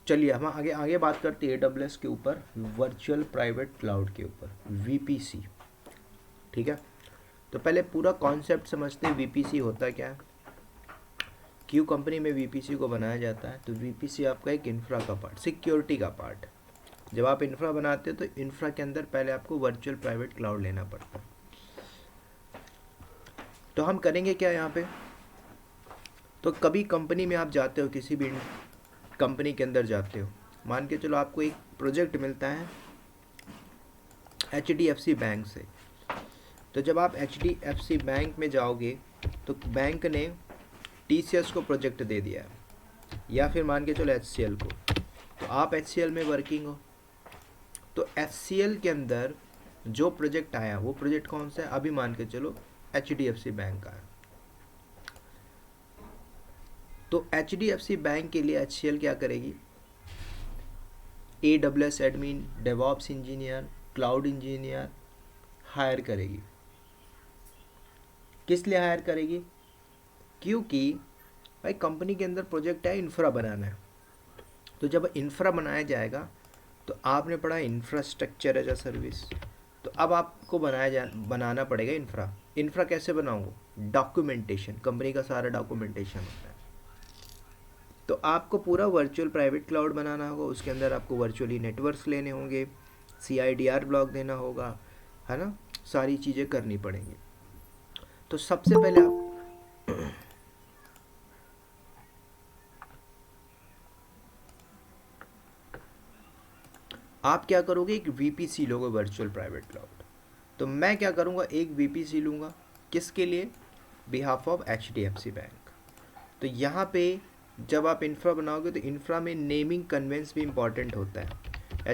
चलिए हम आगे आगे बात करते हैं AWS के ऊपर, वर्चुअल प्राइवेट क्लाउड के ऊपर, VPC। ठीक है, तो पहले पूरा कॉन्सेप्ट समझते हैं VPC होता क्या है, क्यों कंपनी में VPC को बनाया जाता है। तो VPC आपका एक इंफ्रा का पार्ट, सिक्योरिटी का पार्ट। जब आप इंफ्रा बनाते हो तो इंफ्रा के अंदर पहले आपको वर्चुअल प्राइवेट क्लाउड लेना पड़ता है। तो हम करेंगे क्या यहाँ पे, तो कभी कंपनी में आप जाते हो, किसी भी कंपनी के अंदर जाते हो, मान के चलो आपको एक प्रोजेक्ट मिलता है HDFC बैंक से। तो जब आप HDFC बैंक में जाओगे तो बैंक ने TCS को प्रोजेक्ट दे दिया है, या फिर मान के चलो HCL को, तो आप HCL में वर्किंग हो। तो HCL के अंदर जो प्रोजेक्ट आया वो प्रोजेक्ट कौन सा है, अभी मान के चलो HDFC बैंक का है। तो HDFC बैंक के लिए HCL क्या करेगी, AWS admin, DevOps engineer, cloud engineer hire करेगी। किस लिए हायर करेगी, क्योंकि भाई कंपनी के अंदर प्रोजेक्ट है इंफ्रा बनाना है। तो जब इंफ्रा बनाया जाएगा तो आपने पढ़ा इंफ्रास्ट्रक्चर एज अ सर्विस, तो अब आपको बनाना पड़ेगा इंफ्रा। इंफ्रा कैसे बनाऊंगा, डॉक्यूमेंटेशन, कंपनी का सारा डॉक्यूमेंटेशन होता है। तो आपको पूरा वर्चुअल प्राइवेट क्लाउड बनाना होगा, उसके अंदर आपको वर्चुअली नेटवर्क्स लेने होंगे, CIDR ब्लॉक देना होगा, है ना, सारी चीज़ें करनी पड़ेंगी। तो सबसे पहले आप क्या करोगे, एक VPC लोगे, वर्चुअल प्राइवेट क्लाउड। तो मैं क्या करूँगा, एक VPC लूँगा, किसके लिए, बिहाफ ऑफ HDFC बैंक। तो यहाँ पे जब आप इंफ्रा बनाओगे तो इंफ्रा में नेमिंग कन्वेंस भी इम्पॉर्टेंट होता है।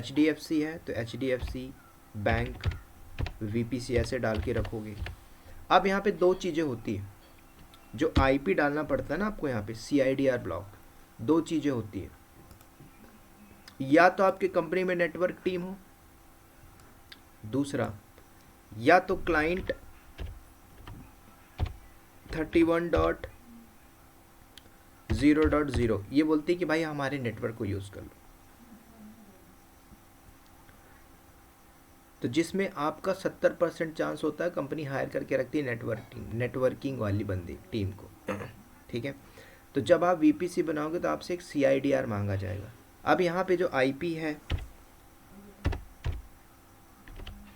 HDFC है तो HDFC बैंक VPC ऐसे डाल के रखोगे। अब यहाँ पे दो चीज़ें होती हैं, जो IP डालना पड़ता है ना आपको, यहाँ पे CIDR ब्लॉक, दो चीज़ें होती है, या तो आपके कंपनी में नेटवर्क टीम हो, दूसरा या तो क्लाइंट 31.0.0 ये बोलती है कि भाई हमारे नेटवर्क को यूज़ कर लो। तो जिसमें आपका 70% चांस होता है, कंपनी हायर करके रखती है नेटवर्किंग वाली बंदी टीम को। ठीक है, तो जब आप VPC बनाओगे तो आपसे एक CIDR मांगा जाएगा। अब यहाँ पे जो IP है,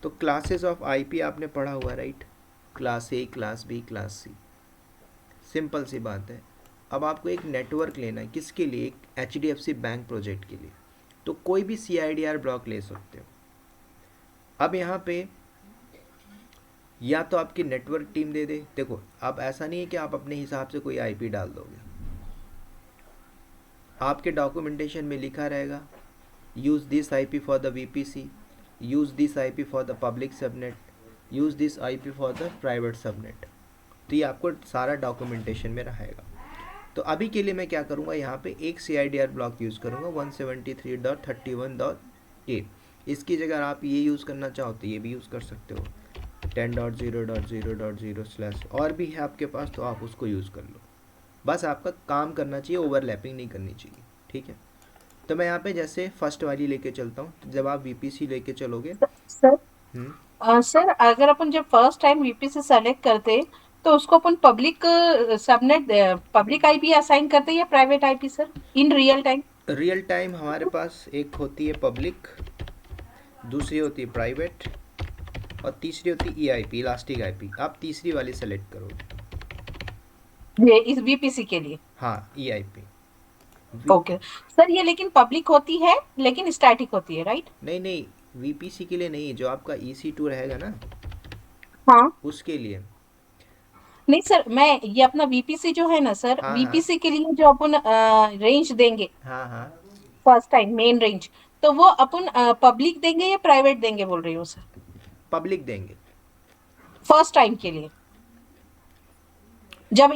तो क्लासेस ऑफ IP आपने पढ़ा हुआ, right, class A, class B, class C, simple सी बात है। अब आपको एक नेटवर्क लेना है, किसके लिए, एक HDFC बैंक प्रोजेक्ट के लिए, तो कोई भी CIDR ब्लॉक ले सकते हो। अब यहाँ पे या तो आपकी नेटवर्क टीम दे दे, देखो अब ऐसा नहीं है कि आप अपने हिसाब से कोई IP डाल दोगे, आपके डॉक्यूमेंटेशन में लिखा रहेगा use this IP for the VPC, use this IP for the public subnet, use this IP for the private subnet. तो ये आपको सारा डॉक्यूमेंटेशन में रहेगा। तो अभी के लिए मैं क्या करूँगा, यहाँ पे एक CIDR ब्लॉक यूज़ करूँगा 173.31.a। इसकी जगह आप ये यूज़ करना चाहो तो ये भी यूज़ कर सकते हो, 10.0.0.0/ और भी है आपके पास, तो आप उसको यूज़ कर लो। बस आपका काम करना चाहिए, ओवरलैपिंग नहीं करनी चाहिए। ठीक है, तो मैं यहाँ पे जैसे फर्स्ट वाली लेके चलता हूँ। तो जब आप VPC लेके चलोगे, सर सर अगर अपन जब फर्स्ट टाइम VPC सेलेक्ट करते तो उसको अपन public subnet public IP assign करते या private IP sir in real time? Real time हमारे पास एक होती है पब्लिक, दूसरी होती है प्राइवेट, और तीसरी होती है EIP, इलास्टिक IP। आप तीसरी वाली सेलेक्ट करोगे। ये इस VPC के लिए? हाँ, EIP। ओके सर, ये लेकिन पब्लिक होती है लेकिन स्टैटिक होती है, राइट? नहीं नहीं, VPC के लिए नहीं, जो आपका EC2 रहेगा ना, हाँ। उसके लिए। नहीं सर, मैं ये अपना VPC जो है ना सर, हाँ हाँ VPC के लिए जो अपन रेंज देंगे हाँ हाँ, फर्स्ट टाइम मेन रेंज, तो वो अपन पब्लिक देंगे या प्राइवेट देंगे बोल रही हूँ सर, पब्लिक देंगे। फर्स्ट टाइम के लिए? जब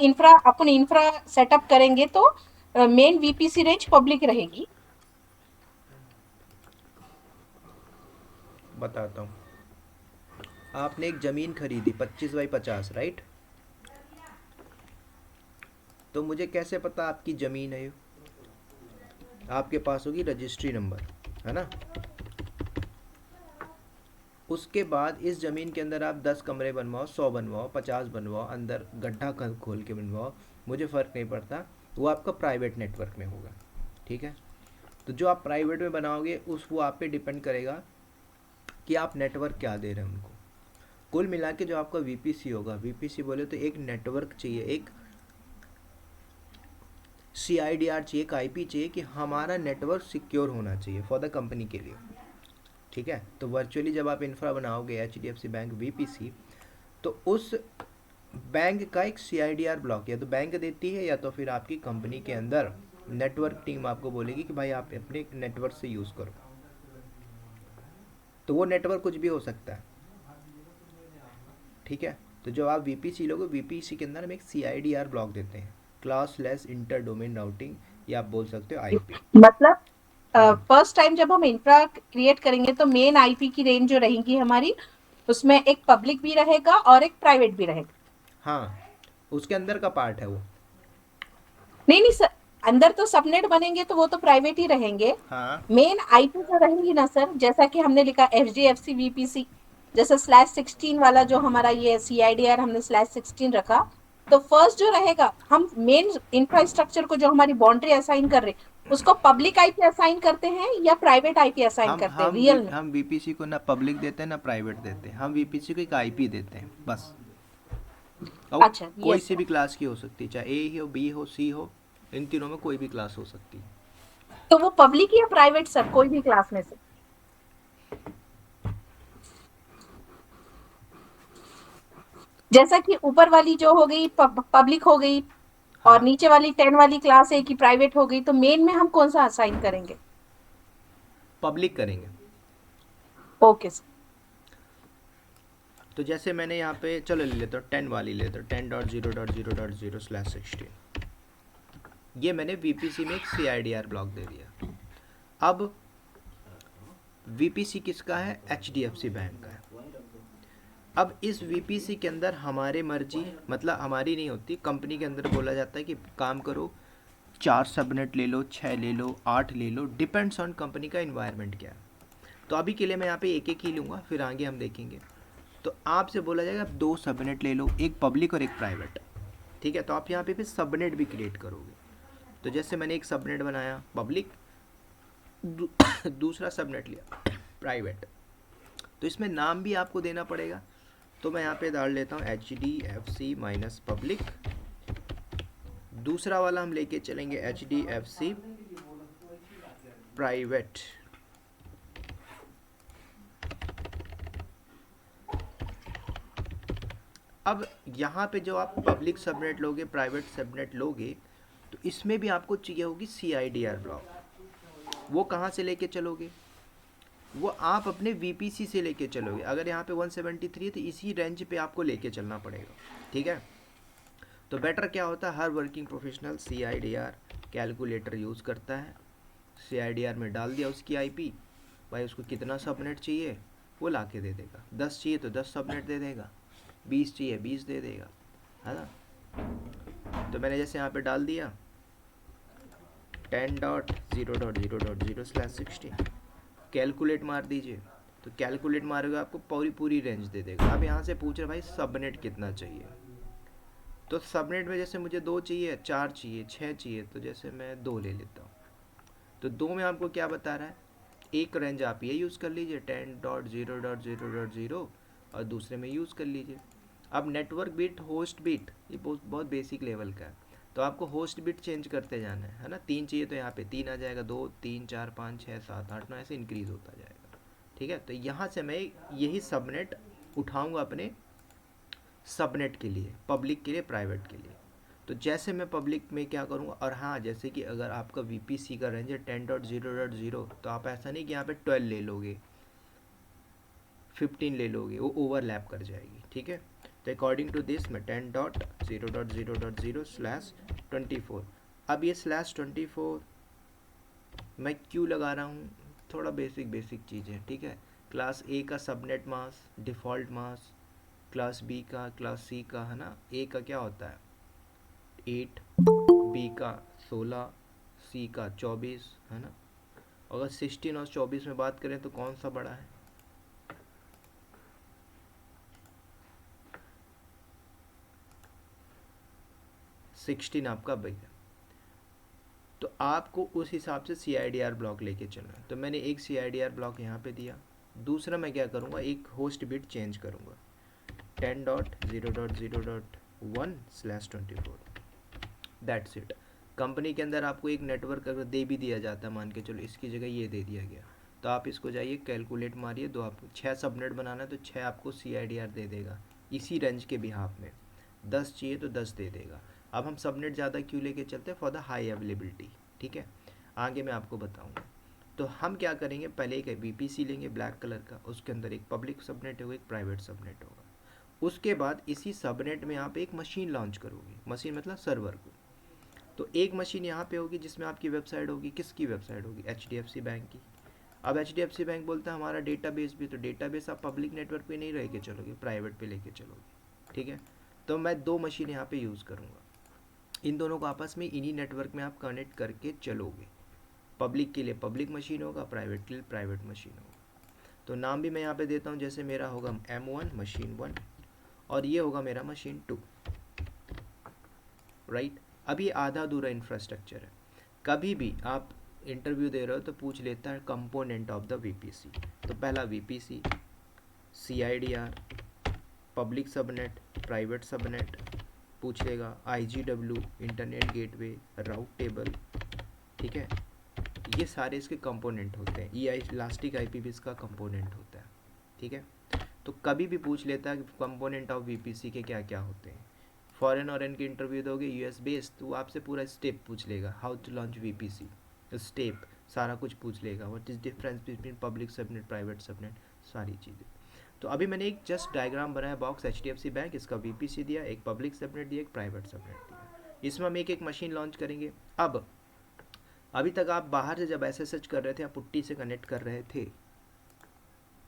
अपन इंफ्रा सेटअप करेंगे तो मेन VPC रेंज पब्लिक रहेगी? बताता हूँ, आपने एक ज़मीन खरीदी 25x50, राइट। तो मुझे कैसे पता आपकी ज़मीन है ये? आपके पास होगी रजिस्ट्री नंबर, है ना। उसके बाद इस ज़मीन के अंदर आप 10 कमरे बनवाओ, 100 बनवाओ, 50 बनवाओ, अंदर गड्ढा खोल के बनवाओ, मुझे फ़र्क नहीं पड़ता, वो आपका प्राइवेट नेटवर्क में होगा, ठीक है। तो जो आप प्राइवेट में बनाओगे उस वो आप पे डिपेंड करेगा कि आप नेटवर्क क्या दे रहे हैं उनको। कुल मिला के जो आपका वीपीसी होगा, वीपीसी बोले तो एक नेटवर्क चाहिए, एक सीआईडीआर चाहिए, एक आईपी चाहिए कि हमारा नेटवर्क सिक्योर होना चाहिए फॉर द कंपनी के लिए, ठीक है। तो वर्चुअली जब आप इंफ्रा बनाओगे एचडीएफसी बैंक वीपीसी, तो उस बैंक का एक सीआईडीआर ब्लॉक या तो बैंक देती है या तो फिर आपकी कंपनी के अंदर नेटवर्क टीम आपको बोलेगी कि भाई आप अपने नेटवर्क से यूज़ करो। तो वो नेटवर्क कुछ भी हो सकता है, ठीक है। तो जो आप वीपीसी लोगे, वीपीसी के अंदर हम एक सीआईडीआर ब्लॉक देते हैं, class less inter domain routing, या आप बोल सकते हो आईपी। मतलब फर्स्ट टाइम जब हम इंफ्रा क्रिएट करेंगे तो मेन आईपी की रेंज जो रहेगी हमारी, उसमें एक पब्लिक भी रहेगा और एक प्राइवेट भी रहेगा। हाँ, उसके अंदर का पार्ट है वो। नहीं नहीं सर, अंदर तो सबनेट बनेंगे तो वो तो प्राइवेट ही रहेंगे। हाँ मेन आईपी जो रहेंगी ना सर, जैसा कि हमने लिखा एचडीएफसी वीपीसी, जैसे /16 वाला जो हमारा ये सीआईडीआर हमने /16 रखा, तो फर्स्ट जो रहेगा हम मेन इंफ्रास्ट्रक्चर को जो हमारी बाउंड्री असाइन कर रहे, उसको पब्लिक आईपी असाइन करते हैं या प्राइवेट आईपी असाइन हम करते हैं हम वी रियल में? हम वीपीसी को ना पब्लिक देते हैं ना प्राइवेट देते हैं, हम वीपीसी को एक आईपी देते हैं बस। और अच्छा कोई यस सी सर। भी क्लास की हो सकती है, चाहे ए हो, बी हो, सी हो, इन तीनों में कोई भी क्लास हो सकती है। तो वो पब्लिक या प्राइवेट सर, कोई भी क्लास में से? जैसा कि ऊपर वाली जो हो गई पब्लिक हो गई, और हाँ, नीचे वाली 10 वाली क्लास है कि प्राइवेट हो गई, तो मेन में हम कौन सा असाइन करेंगे? पब्लिक करेंगे। Okay sir. तो जैसे मैंने यहाँ पे चलो ले लेता हूँ 10 वाली ले लेता हूँ, 10.0.0.0/16, ये मैंने वीपीसी में एक सीआईडीआर ब्लॉक दे दिया। अब वीपीसी किसका है? एचडीएफसी बैंक का है। अब इस वीपीसी के अंदर हमारे मर्जी, मतलब हमारी नहीं होती, कंपनी के अंदर बोला जाता है कि काम करो, 4 सबनेट ले लो, 6 ले लो, 8 ले लो, डिपेंड्स ऑन कंपनी का इन्वायरमेंट क्या है। तो अभी के लिए मैं यहाँ पे एक एक ही लूँगा, फिर आगे हम देखेंगे। तो आपसे बोला जाएगा आप 2 सबनेट ले लो, एक पब्लिक और एक प्राइवेट, ठीक है। तो आप यहाँ पे फिर सबनेट भी क्रिएट करोगे। तो जैसे मैंने एक सबनेट बनाया पब्लिक, दूसरा सबनेट लिया प्राइवेट, तो इसमें नाम भी आपको देना पड़ेगा। तो मैं यहाँ पे डाल लेता हूँ HDFC माइनस पब्लिक, दूसरा वाला हम लेके चलेंगे HDFC प्राइवेट। अब यहाँ पे जो आप पब्लिक सबनेट लोगे, प्राइवेट सबनेट लोगे, तो इसमें भी आपको चाहिए होगी CIDR ब्लॉक। वो कहाँ से लेके चलोगे? वो आप अपने VPC से लेके चलोगे। अगर यहाँ पे 173 है तो इसी रेंज पे आपको लेके चलना पड़ेगा, ठीक है। तो बेटर क्या होता है, हर working professional CIDR calculator use करता है। CIDR में डाल दिया उसकी IP, भाई उसको कितना सबनेट चाहिए वो ला के दे देगा। 10 चाहिए तो 10 सबनेट दे देगा, 20 चाहिए 20 दे देगा, है ना। तो मैंने जैसे यहाँ पे डाल दिया 10.0.0.0/16, कैलकुलेट मार दीजिए। तो कैलकुलेट मारेगा आपको पूरी पूरी रेंज दे देगा। अब यहाँ से पूछ रहे भाई सबनेट कितना चाहिए, तो सबनेट में जैसे मुझे 2 चाहिए, 4 चाहिए, 6 चाहिए, तो जैसे मैं 2 ले लेता हूँ। तो 2 में आपको क्या बता रहा है, एक रेंज आप ये यूज़ कर लीजिए 10.0.0.0 और दूसरे में यूज़ कर लीजिए। अब नेटवर्क बिट, होस्ट बिट, ये बहुत बहुत बेसिक लेवल का है, तो आपको होस्ट बिट चेंज करते जाना है ना। 3 चाहिए तो यहाँ पे 3 आ जाएगा, 2, 3, 4, 5, 6, 7, 8, 9 ऐसे इंक्रीज़ होता जाएगा, ठीक है। तो यहाँ से मैं यही सबनेट उठाऊँगा अपने सबनेट के लिए, पब्लिक के लिए, प्राइवेट के लिए। तो जैसे मैं पब्लिक में क्या करूँगा, और हाँ जैसे कि अगर आपका VPC का रेंज है 10.0.0, तो आप ऐसा नहीं कि यहाँ पे 12 ले लोगे, 15 ले लोगे, वो ओवरलैप कर जाएगी, ठीक है। तो अकॉर्डिंग टू दिस मैं 10.0.0.0/24, अब ये /24 मैं क्यों लगा रहा हूँ, थोड़ा बेसिक बेसिक चीज़ें, ठीक है। क्लास A का subnet mask default mask, class B का, क्लास C का, है ना। A का क्या होता है 8, B का 16, सी का 24 है ना। अगर 16 और 24 में बात करें तो कौन सा बड़ा है? सिक्सटीन आपका भैया। तो आपको उस हिसाब से CIDR ब्लॉक लेके चलना है। तो मैंने एक CIDR ब्लॉक यहाँ पे दिया। दूसरा मैं क्या करूँगा, एक होस्ट बिट चेंज करूँगा 10.0.0.1/24। That's it. कंपनी के अंदर आपको एक नेटवर्क अगर दे भी दिया जाता है, मान के चलो इसकी जगह ये दे दिया गया, तो आप इसको जाइए कैलकुलेट मारिए, दो आपको 6 सबनेट बनाना है तो 6 आपको CIDR दे देगा इसी रेंज के बिहाफ में। 10 चाहिए तो 10 दे देगा। अब हम सबनेट ज़्यादा क्यों लेके चलते हैं? For the high availability. ठीक है, आगे मैं आपको बताऊँगा। तो हम क्या करेंगे, पहले एक VPC लेंगे ब्लैक कलर का, उसके अंदर एक पब्लिक सबनेट होगा, एक प्राइवेट सबनेट होगा। उसके बाद इसी सबनेट में आप एक मशीन लॉन्च करोगे, मशीन मतलब सर्वर को। तो एक मशीन यहाँ पे होगी जिसमें आपकी वेबसाइट होगी। किसकी वेबसाइट होगी? HDFC बैंक की। अब HDFC बैंक बोलता है हमारा डेटाबेस भी, तो डेटाबेस आप पब्लिक नेटवर्क पे नहीं रह के चलोगे, प्राइवेट पे लेके चलोगे। ठीक है, तो मैं दो मशीन यहाँ पे यूज़ करूँगा। इन दोनों को आपस में इन्हीं नेटवर्क में आप कनेक्ट करके चलोगे। पब्लिक के लिए पब्लिक मशीन होगा, प्राइवेट के लिए प्राइवेट मशीन होगा। तो नाम भी मैं यहाँ पे देता हूँ, जैसे मेरा होगा M1 मशीन 1 और ये होगा मेरा मशीन 2। राइट, अब ये आधा अधूरा इंफ्रास्ट्रक्चर है। कभी भी आप इंटरव्यू दे रहे हो तो पूछ लेता है कंपोनेंट ऑफ द VPC। तो पहला VPC, CIDR, public subnet, private subnet पूछ लेगा, IGW इंटरनेट गेटवे, राउट टेबल। ठीक है, ये सारे इसके कंपोनेंट होते हैं। इलास्टिक IP भी इसका कंपोनेंट होता है। ठीक है, तो कभी भी पूछ लेता है कि कंपोनेंट ऑफ VPC के क्या क्या होते हैं। फॉरेन और इनके इंटरव्यू दोगे US बेस्ड, तो वो आपसे पूरा स्टेप पूछ लेगा, how to launch VPC step, सारा कुछ पूछ लेगा। What is difference between public subnet, private subnet, सारी चीज़ें। तो अभी मैंने एक जस्ट डायग्राम बनाया, बॉक्स HDFC बैंक, इसका VPC दिया, एक पब्लिक सबनेट दिया, एक प्राइवेट सबनेट दिया। इसमें हम एक एक मशीन लॉन्च करेंगे। अब अभी तक आप बाहर से जब SSH कर रहे थे, आप पुट्टी से कनेक्ट कर रहे थे,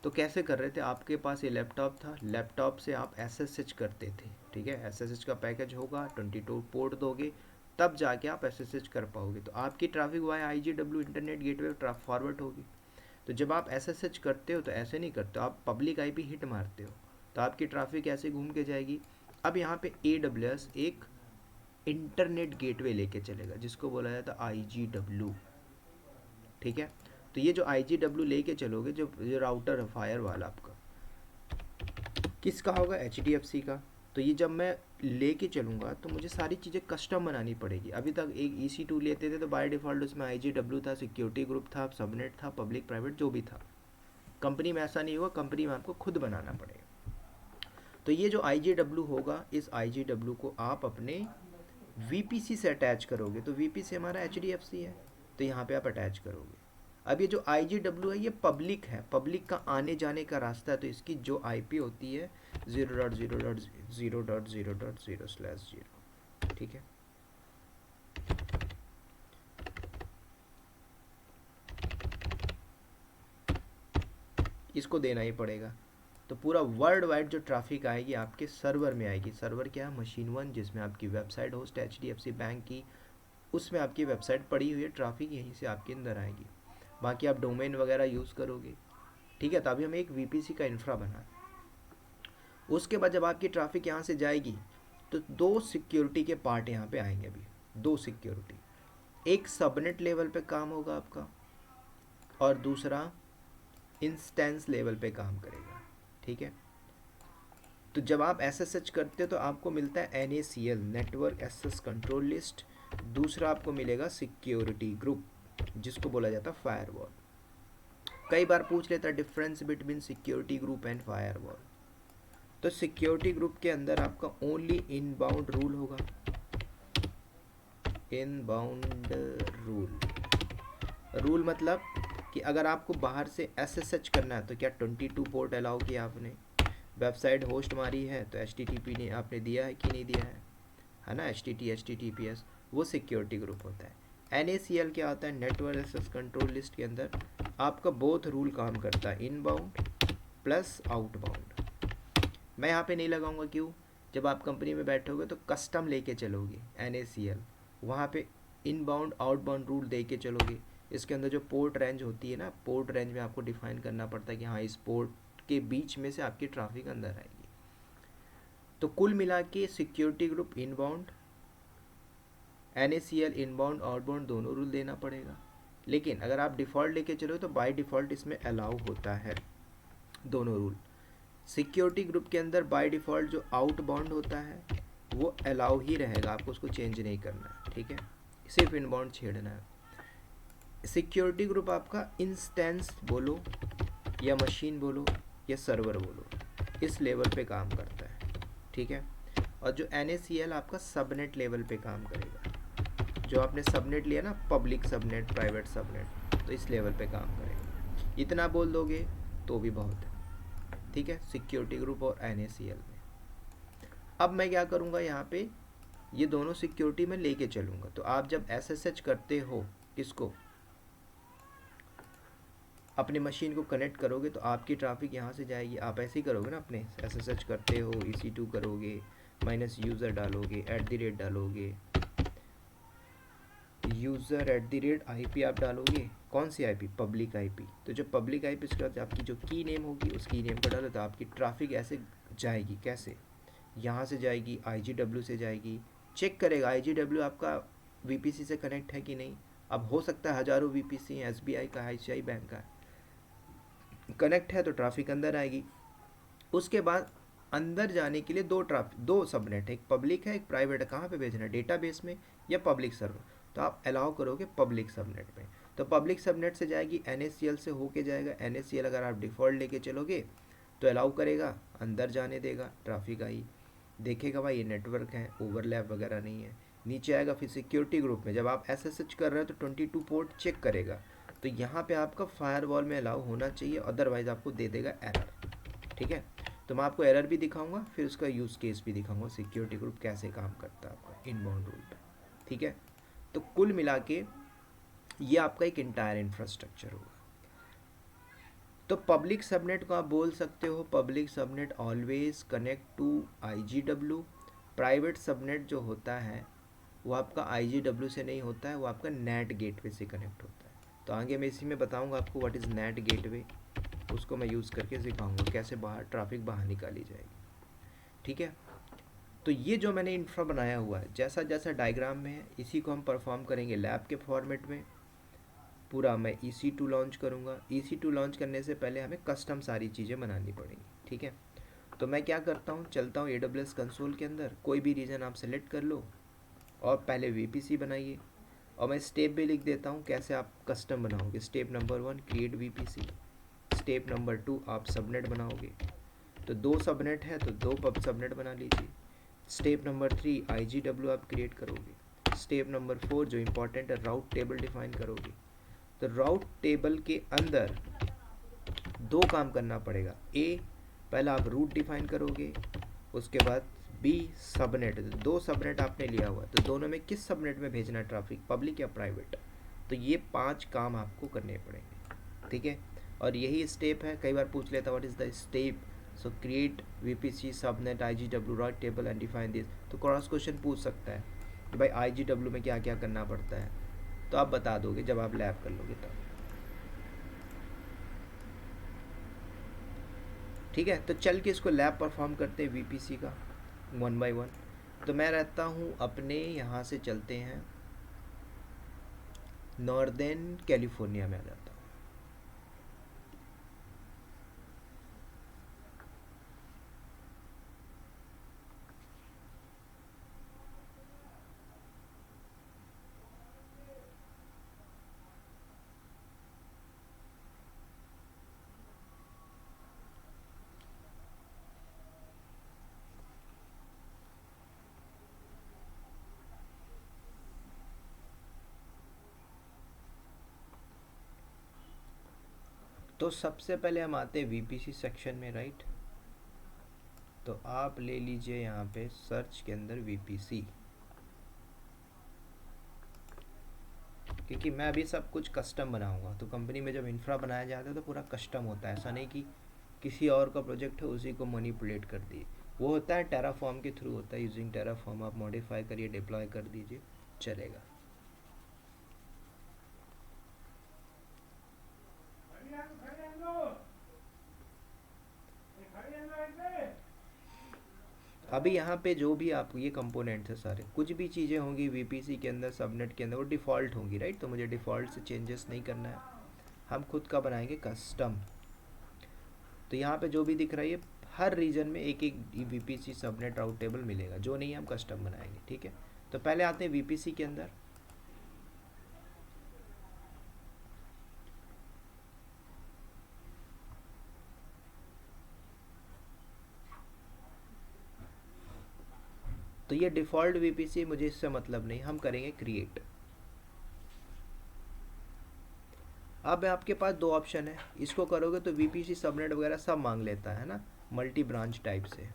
तो कैसे कर रहे थे? आपके पास ये लैपटॉप था, लैपटॉप से आप SSH करते थे। ठीक है, SSH का पैकेज होगा, 22 पोर्ट दोगे, तब जाके आप SSH कर पाओगे। तो आपकी traffic via IGW internet gateway forward होगी। तो जब आप SSH करते हो तो ऐसे नहीं करते हो, आप पब्लिक IP हिट मारते हो, तो आपकी ट्रैफिक ऐसे घूम के जाएगी। अब यहाँ पे AWS एक इंटरनेट गेटवे लेके चलेगा जिसको बोला जाता है IGW। ठीक है, तो ये जो IGW लेके चलोगे, जो राउटर है फायर वाला आपका, किसका होगा? HDFC का। तो ये जब मैं लेके चलूँगा तो मुझे सारी चीज़ें कस्टम बनानी पड़ेगी। अभी तक एक EC2 लेते थे तो बाय डिफ़ॉल्ट उसमें IGW था, सिक्योरिटी ग्रुप था, सबनेट था, पब्लिक प्राइवेट जो भी था। कंपनी में ऐसा नहीं होगा, कंपनी में आपको खुद बनाना पड़ेगा। तो ये जो IGW होगा, इस IGW को आप अपने VPC से अटैच करोगे। तो VPC हमारा HDFC है, तो यहाँ पे आप अटैच करोगे। अब ये जो IGW है ये पब्लिक है, पब्लिक का आने जाने का रास्ता है, तो इसकी जो IP होती है 0.0.0.0/0। ठीक है, इसको देना ही पड़ेगा। तो पूरा वर्ल्ड वाइड जो ट्रैफिक आएगी आपके सर्वर में आएगी। सर्वर क्या है? मशीन 1, जिसमें आपकी वेबसाइट होस्ट है HDFC बैंक की, उसमें आपकी वेबसाइट पड़ी हुई है, ट्रैफिक यहीं से आपके अंदर आएगी। बाकी आप डोमेन वगैरह यूज़ करोगे। ठीक है, तो अभी हम एक VPC का इंफ्रा बना। उसके बाद जब आपकी ट्रैफिक यहाँ से जाएगी तो दो सिक्योरिटी के पार्ट यहाँ पे आएंगे। अभी दो सिक्योरिटी, एक सबनेट लेवल पे काम होगा आपका और दूसरा इंस्टेंस लेवल पे काम करेगा। ठीक है, तो जब आप SSH करते हो तो आपको मिलता है NACL, network access control list. दूसरा आपको मिलेगा सिक्योरिटी ग्रुप, जिसको बोला जाता है फायरवॉल। कई बार पूछ लेता है difference between security group and firewall. तो सिक्योरिटी ग्रुप के अंदर आपका ओनली इनबाउंड रूल होगा, इनबाउंड रूल मतलब कि अगर आपको बाहर से SSH करना है तो क्या 22 पोर्ट अलाउ किया आपने, वेबसाइट होस्ट मारी है तो HTTP ने आपने दिया है कि नहीं दिया है ना, HTTPS, वो सिक्योरिटी ग्रुप होता है। NACL क्या होता है? नेटवर्क एक्सेस कंट्रोल लिस्ट के अंदर आपका बोथ रूल काम करता है, इनबाउंड प्लस आउटबाउंड। मैं यहाँ पे नहीं लगाऊंगा, क्यों? जब आप कंपनी में बैठोगे तो कस्टम लेके चलोगे NACL, वहाँ पे इनबाउंड आउटबाउंड रूल दे के चलोगे, इसके अंदर जो पोर्ट रेंज होती है ना, पोर्ट रेंज में आपको डिफाइन करना पड़ता है कि हाँ इस पोर्ट के बीच में से आपकी ट्रैफिक अंदर आएगी। तो कुल मिला के security group inbound, NACL inbound outbound दोनों रूल देना पड़ेगा। लेकिन अगर आप डिफ़ॉल्ट लेके चलो तो बाय डिफ़ॉल्ट इसमें अलाउ होता है दोनों रूल। सिक्योरिटी ग्रुप के अंदर बाय डिफ़ॉल्ट जो आउटबाउंड होता है वो अलाउ ही रहेगा, आपको उसको चेंज नहीं करना है, ठीक है, सिर्फ इनबाउंड छेड़ना है। सिक्योरिटी ग्रुप आपका इंस्टेंस बोलो या मशीन बोलो या सर्वर बोलो, इस लेवल पे काम करता है, ठीक है। और जो NACL आपका सबनेट लेवल पे काम करेगा, जो आपने सबनेट लिया ना, पब्लिक सबनेट, प्राइवेट सबनेट, तो इस लेवल पे काम करेगा। इतना बोल दोगे तो भी बहुत है, ठीक है, सिक्योरिटी ग्रुप और NACL में। अब मैं क्या करूँगा, यहाँ पे ये दोनों सिक्योरिटी में लेके चलूँगा। तो आप जब SSH करते हो, किसको, अपने मशीन को कनेक्ट करोगे, तो आपकी ट्रैफिक यहाँ से जाएगी। आप ऐसे ही करोगे ना, अपने SSH करते हो, EC2 करोगे, माइनस यूज़र डालोगे, @ डालोगे, यूज़र @ IP आप डालोगे, कौन सी IP, पब्लिक IP। तो जो पब्लिक IP इसके बाद आपकी जो की नेम होगी उस की नेम को डालो, तो आपकी ट्रैफिक ऐसे जाएगी। कैसे, यहाँ से जाएगी, IGW से जाएगी, चेक करेगा IGW आपका VPC से कनेक्ट है कि नहीं। अब हो सकता है हज़ारों VPC हैं, SBI का, ICICI बैंक का कनेक्ट है, तो ट्रैफिक अंदर आएगी। उसके बाद अंदर जाने के लिए दो सबनेट है, एक पब्लिक है एक प्राइवेट है। कहाँ पे भेजना है, डेटाबेस में या पब्लिक सर्वर। तो आप अलाउ करोगे पब्लिक सबनेट में, तो पब्लिक सबनेट से जाएगी, NACL से होके जाएगा। NACL अगर आप डिफ़ॉल्ट लेके चलोगे तो अलाउ करेगा, अंदर जाने देगा, ट्रैफिक आई, देखेगा भाई ये नेटवर्क है, ओवरलैप वगैरह नहीं है, नीचे आएगा। फिर सिक्योरिटी ग्रुप में जब आप SSH कर रहे हो तो 22 पोर्ट चेक करेगा, तो यहाँ पे आपका फायरवॉल में अलाउ होना चाहिए, अदरवाइज़ आपको दे देगा एरर, ठीक है। तो मैं आपको एरर भी दिखाऊंगा, फिर उसका यूज़ केस भी दिखाऊंगा, सिक्योरिटी ग्रुप कैसे काम करता है आपका इनबाउंड रूल पे, ठीक है। तो कुल मिला के ये आपका एक इंटायर इंफ्रास्ट्रक्चर होगा। तो पब्लिक सबनेट को आप बोल सकते हो, public subnet always connect to IGW। Private subnet जो होता है वो आपका IGW से नहीं होता है, वो आपका नेट गेटवे से कनेक्ट होता है। तो आगे मैं इसी में बताऊंगा आपको व्हाट इज़ नेट गेटवे, उसको मैं यूज़ करके सिखाऊंगा कैसे बाहर ट्रैफिक बाहर निकाली जाएगी, ठीक है। तो ये जो मैंने इंफ्रा बनाया हुआ है, जैसा जैसा डायग्राम में है, इसी को हम परफॉर्म करेंगे लैब के फॉर्मेट में। पूरा मैं EC2 लॉन्च करूँगा। EC2 लॉन्च करने से पहले हमें कस्टम सारी चीज़ें बनानी पड़ेंगी, ठीक है। तो मैं क्या करता हूँ, चलता हूँ AWS कंसोल के अंदर, कोई भी रीजन आप सेलेक्ट कर लो और पहले VPC बनाइए, और मैं स्टेप भी लिख देता हूँ कैसे आप कस्टम बनाओगे। Step number 1 create VPC, step number 2 आप सबनेट बनाओगे, तो 2 सबनेट है तो 2 पब सबनेट बना लीजिए। स्टेप नंबर 3 IGW आप क्रिएट करोगे। स्टेप नंबर 4 जो इम्पोर्टेंट है, राउट टेबल डिफाइन करोगे। तो राउट टेबल के अंदर 2 काम करना पड़ेगा। पहला आप रूट डिफाइन करोगे, उसके बाद B सबनेट, 2 सबनेट आपने लिया हुआ, तो दोनों में किस सबनेट में भेजना है ट्रैफिक, पब्लिक या प्राइवेट। तो ये 5 काम आपको करने पड़ेंगे, ठीक है। और यही स्टेप है, कई बार पूछ लेता what is the step, so create VPC subnet IGW route table and define this. तो क्रॉस क्वेश्चन पूछ सकता है कि भाई IGW में क्या क्या करना पड़ता है, तो आप बता दोगे जब आप लैब कर लोगे तब, ठीक है। तो चल के इसको लैब परफॉर्म करते हैं VPC का 1 by 1। तो मैं रहता हूँ अपने यहाँ से, चलते हैं नॉर्दर्न कैलिफोर्निया में आ जाता हूँ। तो सबसे पहले हम आते हैं VPC सेक्शन में, राइट। तो आप ले लीजिए यहाँ पे सर्च के अंदर VPC, क्योंकि मैं अभी सब कुछ कस्टम बनाऊंगा। तो कंपनी में जब इंफ्रा बनाया जाता है तो पूरा कस्टम होता है, ऐसा नहीं कि किसी और का प्रोजेक्ट है उसी को मैनिपुलेट कर दिए। वो होता है टेराफॉर्म के थ्रू होता है, यूजिंग टेराफॉर्म आप मॉडिफाई करिए, डिप्लॉय कर दीजिए, चलेगा। अभी यहाँ पे जो भी आप ये कंपोनेंट्स है सारे, कुछ भी चीज़ें होंगी वीपीसी के अंदर, सबनेट के अंदर, वो डिफ़ॉल्ट होंगी, राइट। तो मुझे डिफ़ॉल्ट से चेंजेस नहीं करना है, हम खुद का बनाएंगे कस्टम। तो यहाँ पे जो भी दिख रहा है, ये हर रीजन में एक एक वीपीसी सबनेट राउट टेबल मिलेगा, जो नहीं है हम कस्टम बनाएंगे, ठीक है। तो पहले आते हैं वीपीसी के अंदर। तो ये डिफ़ॉल्ट वीपीसी, मुझे इससे मतलब नहीं, हम करेंगे क्रिएट। अब आपके पास दो ऑप्शन है, इसको करोगे तो वीपीसी सबनेट वगैरह सब मांग लेता है ना, मल्टी ब्रांच टाइप से।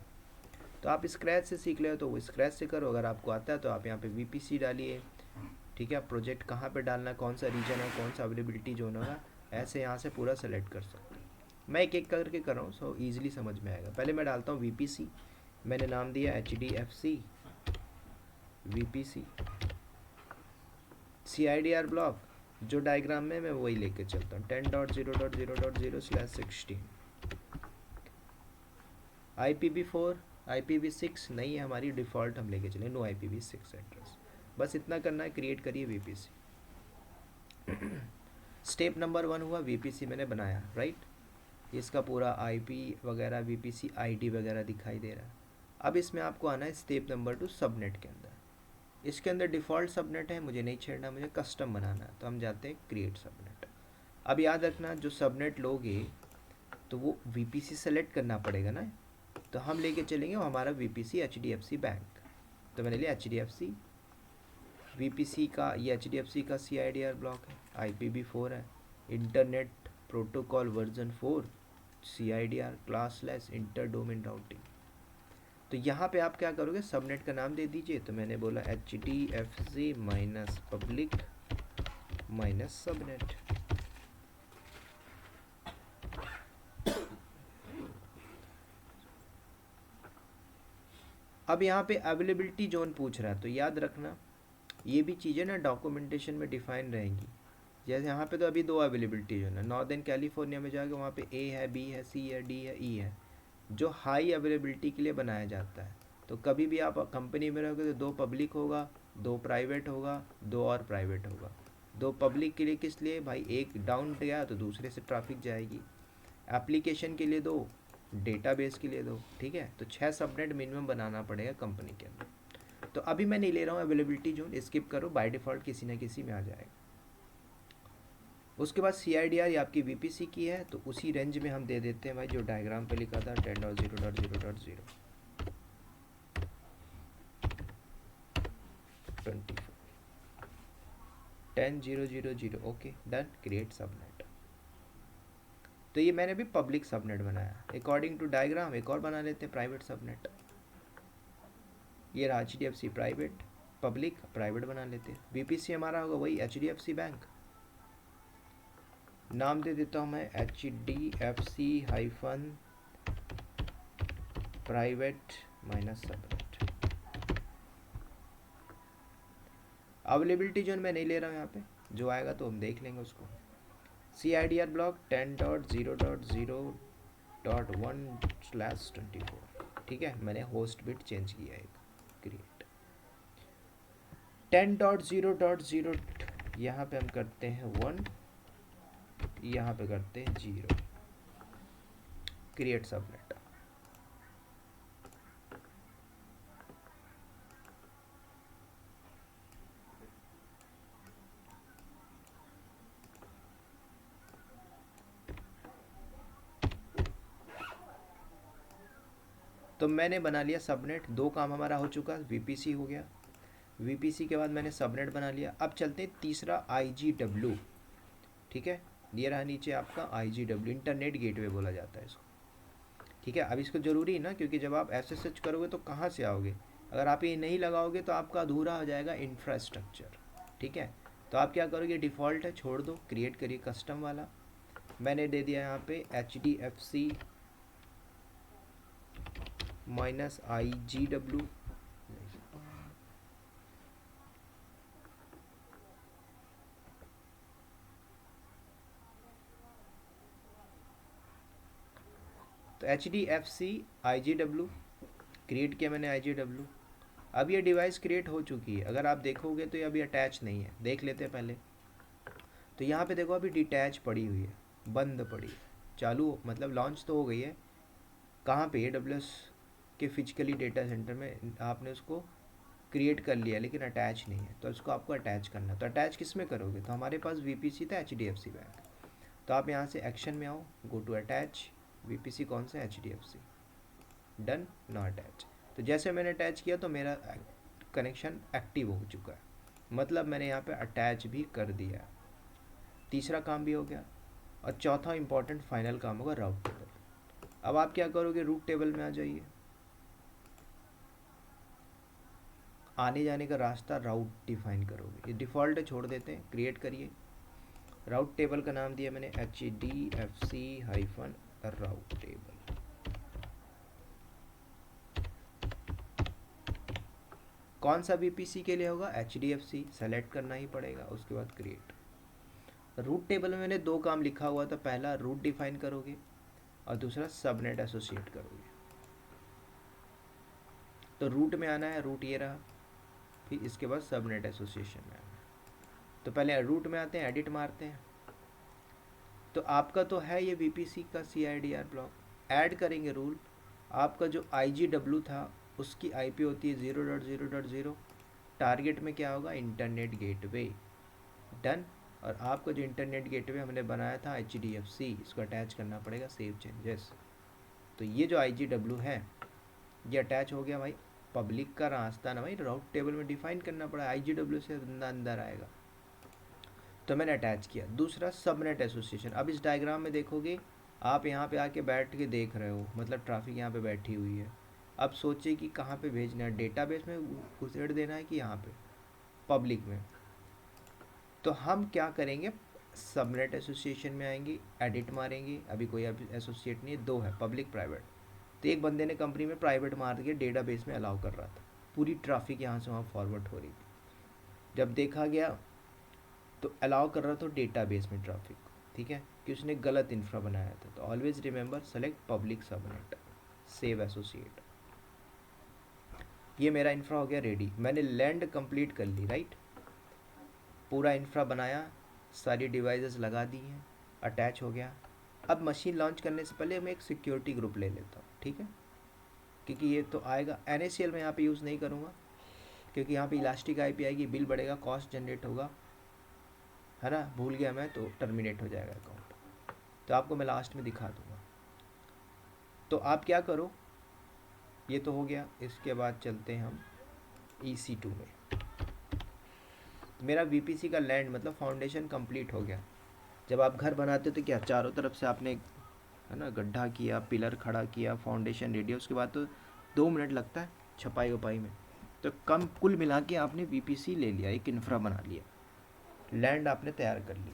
तो आप स्क्रैच से सीख ले तो वो स्क्रैच से करो, अगर आपको आता है तो आप यहाँ पे वीपीसी डालिए, ठीक है। प्रोजेक्ट कहाँ पे डालना है, कौन सा रीजन है, कौन सा अवेलेबिलिटी जोन होगा, ऐसे यहाँ से पूरा सेलेक्ट कर सकते हैं। मैं एक एक करके कर रहा हूँ, सो ईजिली समझ में आएगा। पहले मैं डालता हूँ वीपीसी, मैंने नाम दिया HDFC वीपीसी। CIDR ब्लॉक जो डायग्राम में मैं वही लेके चलता हूँ, 10.0.0.0/16। IPv4 IPv6 नहीं है हमारी, डिफ़ॉल्ट हम लेके चले, नो IPv6 एड्रेस। बस इतना करना है, क्रिएट करिए वीपीसी। स्टेप नंबर 1 हुआ, वीपीसी मैंने बनाया, राइट। इसका पूरा IP वगैरह, वीपीसी ID वगैरह दिखाई दे रहा है। अब इसमें आपको आना है स्टेप नंबर 2, सबनेट के अंदर। इसके अंदर डिफ़ॉल्ट सबनेट है, मुझे नहीं छेड़ना, मुझे कस्टम बनाना है, तो हम जाते हैं क्रिएट सबनेट। अब याद रखना, जो सबनेट लोगे तो वो वीपीसी सेलेक्ट करना पड़ेगा ना, तो हम लेके चलेंगे वो हमारा वीपीसी HDFC बैंक। तो मैंने लिया HDFC वीपीसी का, ये HDFC का CIDR ब्लॉक है, IPv4 है, internet protocol version 4, CIDR classless inter domain routing. तो यहाँ पे आप क्या करोगे, सबनेट का नाम दे दीजिए। तो मैंने बोला HDFC minus public minus subnet. अब यहाँ पे अवेलेबिलिटी जोन पूछ रहा है, तो याद रखना ये भी चीज़ें ना डॉक्यूमेंटेशन में डिफाइन रहेंगी। जैसे यहाँ पे तो अभी दो अवेलेबिलिटी जोन है, नॉर्दर्न कैलिफोर्निया में जाके वहाँ पे A है, B है, C है, D है, E है, जो हाई अवेलेबिलिटी के लिए बनाया जाता है। तो कभी भी आप कंपनी में रहोगे तो दो पब्लिक होगा, दो प्राइवेट होगा, दो और प्राइवेट होगा। दो पब्लिक के लिए किस लिए भाई, एक डाउन गया तो दूसरे से ट्रैफिक जाएगी। एप्लीकेशन के लिए दो, डेटाबेस के लिए दो, ठीक है। तो 6 सबनेट मिनिमम बनाना पड़ेगा कंपनी के अंदर। तो अभी मैं नहीं ले रहा हूँ अवेलेबिलिटी जोन, स्किप करो, बाय डिफ़ॉल्ट किसी ना किसी में आ जाएगा। उसके बाद CIDR आपकी VPC की है, तो उसी रेंज में हम दे देते हैं भाई, जो डायग्राम पे लिखा था 10.0.0.0 24 10.0.0.0। Okay done, create subnet. तो ये मैंने भी पब्लिक सबनेट बनाया, अकॉर्डिंग टू डायग्राम एक और बना लेते हैं प्राइवेट सबनेट। ये रहा HDFC प्राइवेट, पब्लिक प्राइवेट बना लेते हैं। VPC हमारा होगा वही HDFC बैंक, नाम दे देता हूँ मैं HDFC hyphen private minus subnet. Availability zone मैं नहीं ले रहा हूँ यहाँ पे, जो आएगा तो हम देख लेंगे उसको। CIDR ब्लॉक 10.0.0.1/24, ठीक है। मैंने होस्ट बिट चेंज किया एक, क्रिएट 10.0.0, यहाँ पे हम करते हैं 1, यहाँ पे करते हैं 0, क्रिएट सबनेट। तो मैंने बना लिया सबनेट, दो काम हमारा हो चुका, VPC हो गया, VPC के बाद मैंने सबनेट बना लिया। अब चलते हैं तीसरा IGW, ठीक है। ये रहा नीचे आपका IGW, इंटरनेट गेटवे बोला जाता है इसको, ठीक है। अब इसको ज़रूरी है ना, क्योंकि जब आप SSH करोगे तो कहाँ से आओगे, अगर आप ये नहीं लगाओगे तो आपका अधूरा हो जाएगा इंफ्रास्ट्रक्चर, ठीक है। तो आप क्या करोगे, डिफ़ॉल्ट है छोड़ दो, क्रिएट करिए कस्टम वाला। मैंने दे दिया यहाँ पे HDFC minus IGW, HDFC IGW create किया मैंने IGW। अब ये डिवाइस क्रिएट हो चुकी है, अगर आप देखोगे तो ये अभी अटैच नहीं है, देख लेते हैं पहले। तो यहाँ पे देखो अभी डिटैच पड़ी हुई है, बंद पड़ी है। चालू मतलब लॉन्च तो हो गई है, कहाँ पे AWS के फिजिकली डेटा सेंटर में आपने उसको क्रिएट कर लिया, लेकिन अटैच नहीं है। तो इसको आपको अटैच करना है। तो अटैच किस में करोगे? तो हमारे पास VPC था HDFC बैंक। तो आप यहाँ से एक्शन में आओ, गो टू अटैच। VPC कौन सा? HDFC। डन, ना अटैच। तो जैसे मैंने अटैच किया तो मेरा कनेक्शन एक्टिव हो चुका है, मतलब मैंने यहाँ पे अटैच भी कर दिया। तीसरा काम भी हो गया। और चौथा इंपॉर्टेंट फाइनल काम होगा राउट टेबल। अब आप क्या करोगे? रूट टेबल में आ जाइए। आने जाने का रास्ता राउट डिफाइन करोगे, ये डिफ़ॉल्ट है, छोड़ देते हैं, क्रिएट करिए। राउट टेबल का नाम दिया मैंने HDFC-राउट टेबल। कौन सा VPC के लिए होगा? HDFC। सेलेक्ट करना ही पड़ेगा, उसके बाद क्रिएट। रूट टेबल में मैंने दो काम लिखा हुआ था, पहला रूट डिफाइन करोगे और दूसरा सबनेट एसोसिएट करोगे। तो रूट में आना है, रूट ये रहा, फिर इसके बाद सबनेट एसोसिएशन में आना है। तो पहले रूट में आते हैं, एडिट मारते हैं। तो आपका तो है ये VPC का CIDR ब्लॉक, ऐड करेंगे रूल। आपका जो IGW था उसकी IP होती है 0.0.0। टारगेट में क्या होगा? Internet gateway. डन। और आपका जो इंटरनेट गेटवे हमने बनाया था HDFC, इसको अटैच करना पड़ेगा, सेव चेंजेस। तो ये जो IGW है ये अटैच हो गया भाई। पब्लिक का रास्ता ना भाई, राउट टेबल में डिफाइन करना पड़ा, IGW से अंदर आएगा। तो मैंने अटैच किया। दूसरा सबनेट एसोसिएशन। अब इस डायग्राम में देखोगे, आप यहाँ पे आके बैठ के देख रहे हो, मतलब ट्रैफिक यहाँ पे बैठी हुई है। अब सोचिए कि कहाँ पे भेजना है, डेटाबेस में घुसेड़ देना है कि यहाँ पे पब्लिक में। तो हम क्या करेंगे? सबनेट एसोसिएशन में आएंगे, एडिट मारेंगे। अभी कोई एसोसिएट नहीं है, दो है, पब्लिक प्राइवेट। तो एक बंदे ने कंपनी में प्राइवेट मार के डेटाबेस में अलाउ कर रहा था, पूरी ट्रैफिक यहाँ से वहाँ फॉरवर्ड हो रही थी। जब देखा गया तो अलाउ कर रहा था डेटाबेस में ट्रैफिक, ठीक है, कि उसने गलत इंफ्रा बनाया था। तो always remember select public subnet, save associate. ये मेरा इंफ्रा हो गया रेडी, मैंने लैंड कंप्लीट कर ली, राइट। पूरा इंफ्रा बनाया, सारी डिवाइसेस लगा दी हैं, अटैच हो गया। अब मशीन लॉन्च करने से पहले मैं एक सिक्योरिटी ग्रुप ले लेता हूँ, ठीक है, क्योंकि ये तो आएगा। NACL में यहाँ पे यूज़ नहीं करूँगा, क्योंकि यहाँ पे इलास्टिक IP आएगी, बिल बढ़ेगा, कॉस्ट जनरेट होगा, है ना। भूल गया मैं तो टर्मिनेट हो जाएगा अकाउंट। तो आपको मैं लास्ट में दिखा दूँगा। तो आप क्या करो, ये तो हो गया। इसके बाद चलते हैं हम EC2 में। मेरा VPC का लैंड मतलब फाउंडेशन कंप्लीट हो गया। जब आप घर बनाते हो तो क्या, चारों तरफ से आपने, है ना, गड्ढा किया, पिलर खड़ा किया, फाउंडेशन रेडी, उसके बाद तो 2 मिनट लगता है छपाई वपाई में। तो कम कुल मिला के आपने VPC ले लिया, एक इंफ्रा बना लिया, लैंड आपने तैयार कर ली।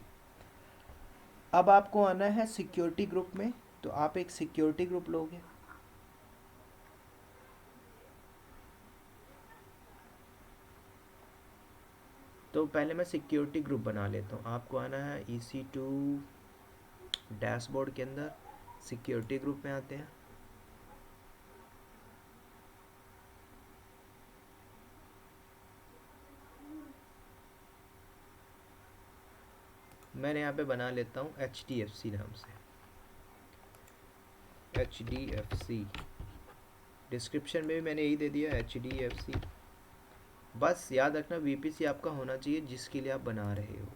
अब आपको आना है सिक्योरिटी ग्रुप में। तो आप एक सिक्योरिटी ग्रुप लोगे। तो पहले मैं सिक्योरिटी ग्रुप बना लेता हूँ। आपको आना है EC2 डैशबोर्ड के अंदर, सिक्योरिटी ग्रुप में आते हैं। मैंने यहाँ पे बना लेता हूँ HDFC नाम से, HDFC। डिस्क्रिप्शन में भी मैंने यही दे दिया, HDFC। बस याद रखना VPC आपका होना चाहिए जिसके लिए आप बना रहे हो।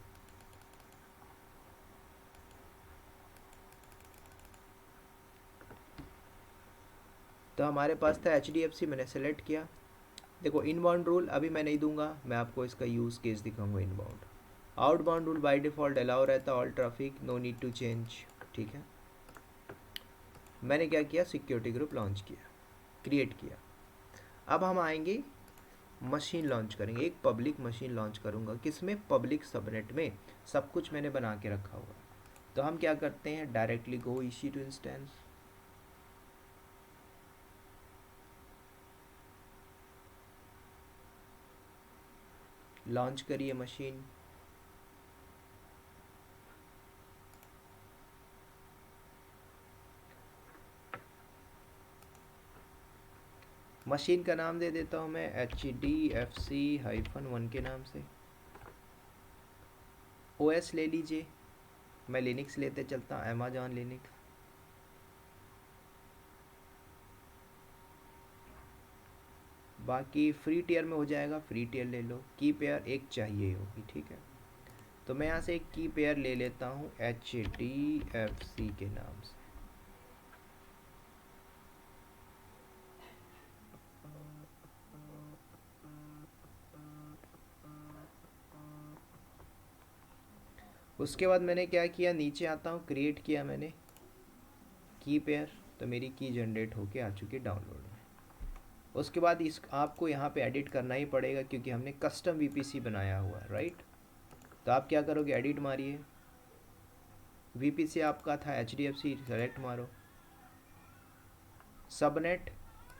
तो हमारे पास था HDFC, मैंने सेलेक्ट किया। देखो इनबाउंड रूल अभी मैं नहीं दूंगा, मैं आपको इसका यूज़ केस दिखाऊंगा inbound. Outbound rule by default allow रहता है, all traffic, no need to change, ठीक है। मैंने क्या किया, सिक्योरिटी ग्रुप लॉन्च किया, क्रिएट किया। अब हम आएंगे मशीन लॉन्च करेंगे, एक पब्लिक मशीन लॉन्च करूँगा, किसमें? पब्लिक सबनेट में। सब कुछ मैंने बना के रखा हुआ। तो हम क्या करते हैं, directly go EC2 instance, launch करिए मशीन। मशीन का नाम दे देता हूँ मैं HDFC-1 के नाम से। OS ले लीजिए, मैं लिनक्स लेते चलता हूँ, अमेजॉन लिनक्स। बाकी फ्री टियर में हो जाएगा, फ्री टियर ले लो। की पेयर एक चाहिए होगी, ठीक है। तो मैं यहाँ से एक की पेयर ले लेता हूँ HDFC के नाम से। उसके बाद मैंने क्या किया, नीचे आता हूँ, क्रिएट किया मैंने की पेयर, तो मेरी की जनरेट होके आ चुकी है डाउनलोड में। उसके बाद इस आपको यहाँ पे एडिट करना ही पड़ेगा क्योंकि हमने कस्टम VPC बनाया हुआ है, राइट। तो आप क्या करोगे, एडिट मारिए, VPC आपका था HDFC, सेलेक्ट मारो, सबनेट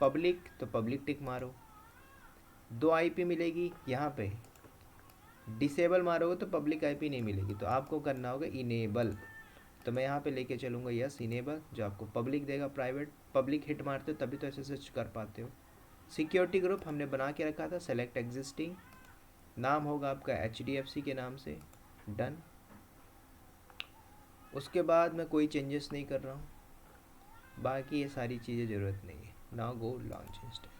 पब्लिक तो पब्लिक टिक मारो, 2 IP मिलेगी यहाँ पे, डिसेबल मारोगे तो पब्लिक IP नहीं मिलेगी, तो आपको करना होगा इनेबल। तो मैं यहाँ पे लेके चलूँगा यस इनेबल, जो आपको पब्लिक देगा। प्राइवेट पब्लिक हिट मारते हो तभी तो ऐसे सर्च कर पाते हो। सिक्योरिटी ग्रुप हमने बना के रखा था, सेलेक्ट एग्जिस्टिंग, नाम होगा आपका HDFC के नाम से, डन। उसके बाद मैं कोई चेंजेस नहीं कर रहा हूँ, बाकी ये सारी चीज़ें ज़रूरत नहीं है। Now go launch instance.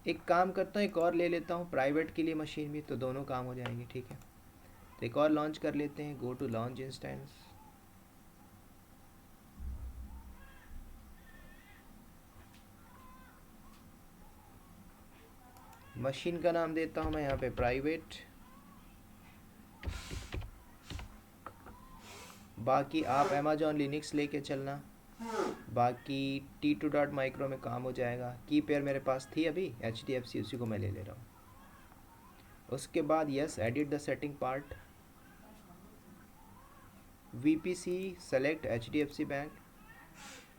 एक काम करता हूँ, एक और ले लेता हूँ प्राइवेट के लिए मशीन भी, तो दोनों काम हो जाएंगे, ठीक है। तो एक और लॉन्च कर लेते हैं, go to launch instance. Machine का नाम देता हूँ मैं यहाँ पे प्राइवेट। बाकी आप अमेजॉन लिनक्स लेके चलना, बाकी T2 डॉट माइक्रो में काम हो जाएगा। की पेयर मेरे पास थी अभी HDFC, उसी को मैं ले रहा हूँ। उसके बाद yes edit the setting part, VPC select HDFC bank.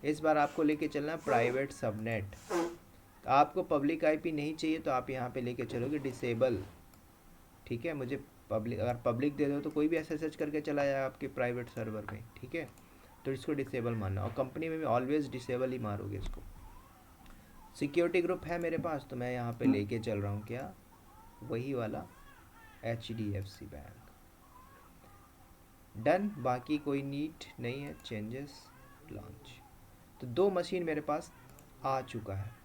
इस बार आपको लेके चलना प्राइवेट सबनेट। तो आपको पब्लिक IP नहीं चाहिए तो आप यहाँ पे लेके चलोगे डिसेबल, ठीक है। मुझे पब्लिक, अगर पब्लिक दे दो तो कोई भी SSH करके चला जाए आपके प्राइवेट सर्वर में, ठीक है। तो इसको डिसेबल मानना, और कंपनी में भी ऑलवेज डिसेबल ही मारोगे इसको। सिक्योरिटी ग्रुप है मेरे पास, तो मैं यहाँ पे लेके चल रहा हूँ क्या, वही वाला HDFC बैंक, डन। बाकी कोई नीड नहीं है चेंजेस, लॉन्च। तो 2 मशीन मेरे पास आ चुका है।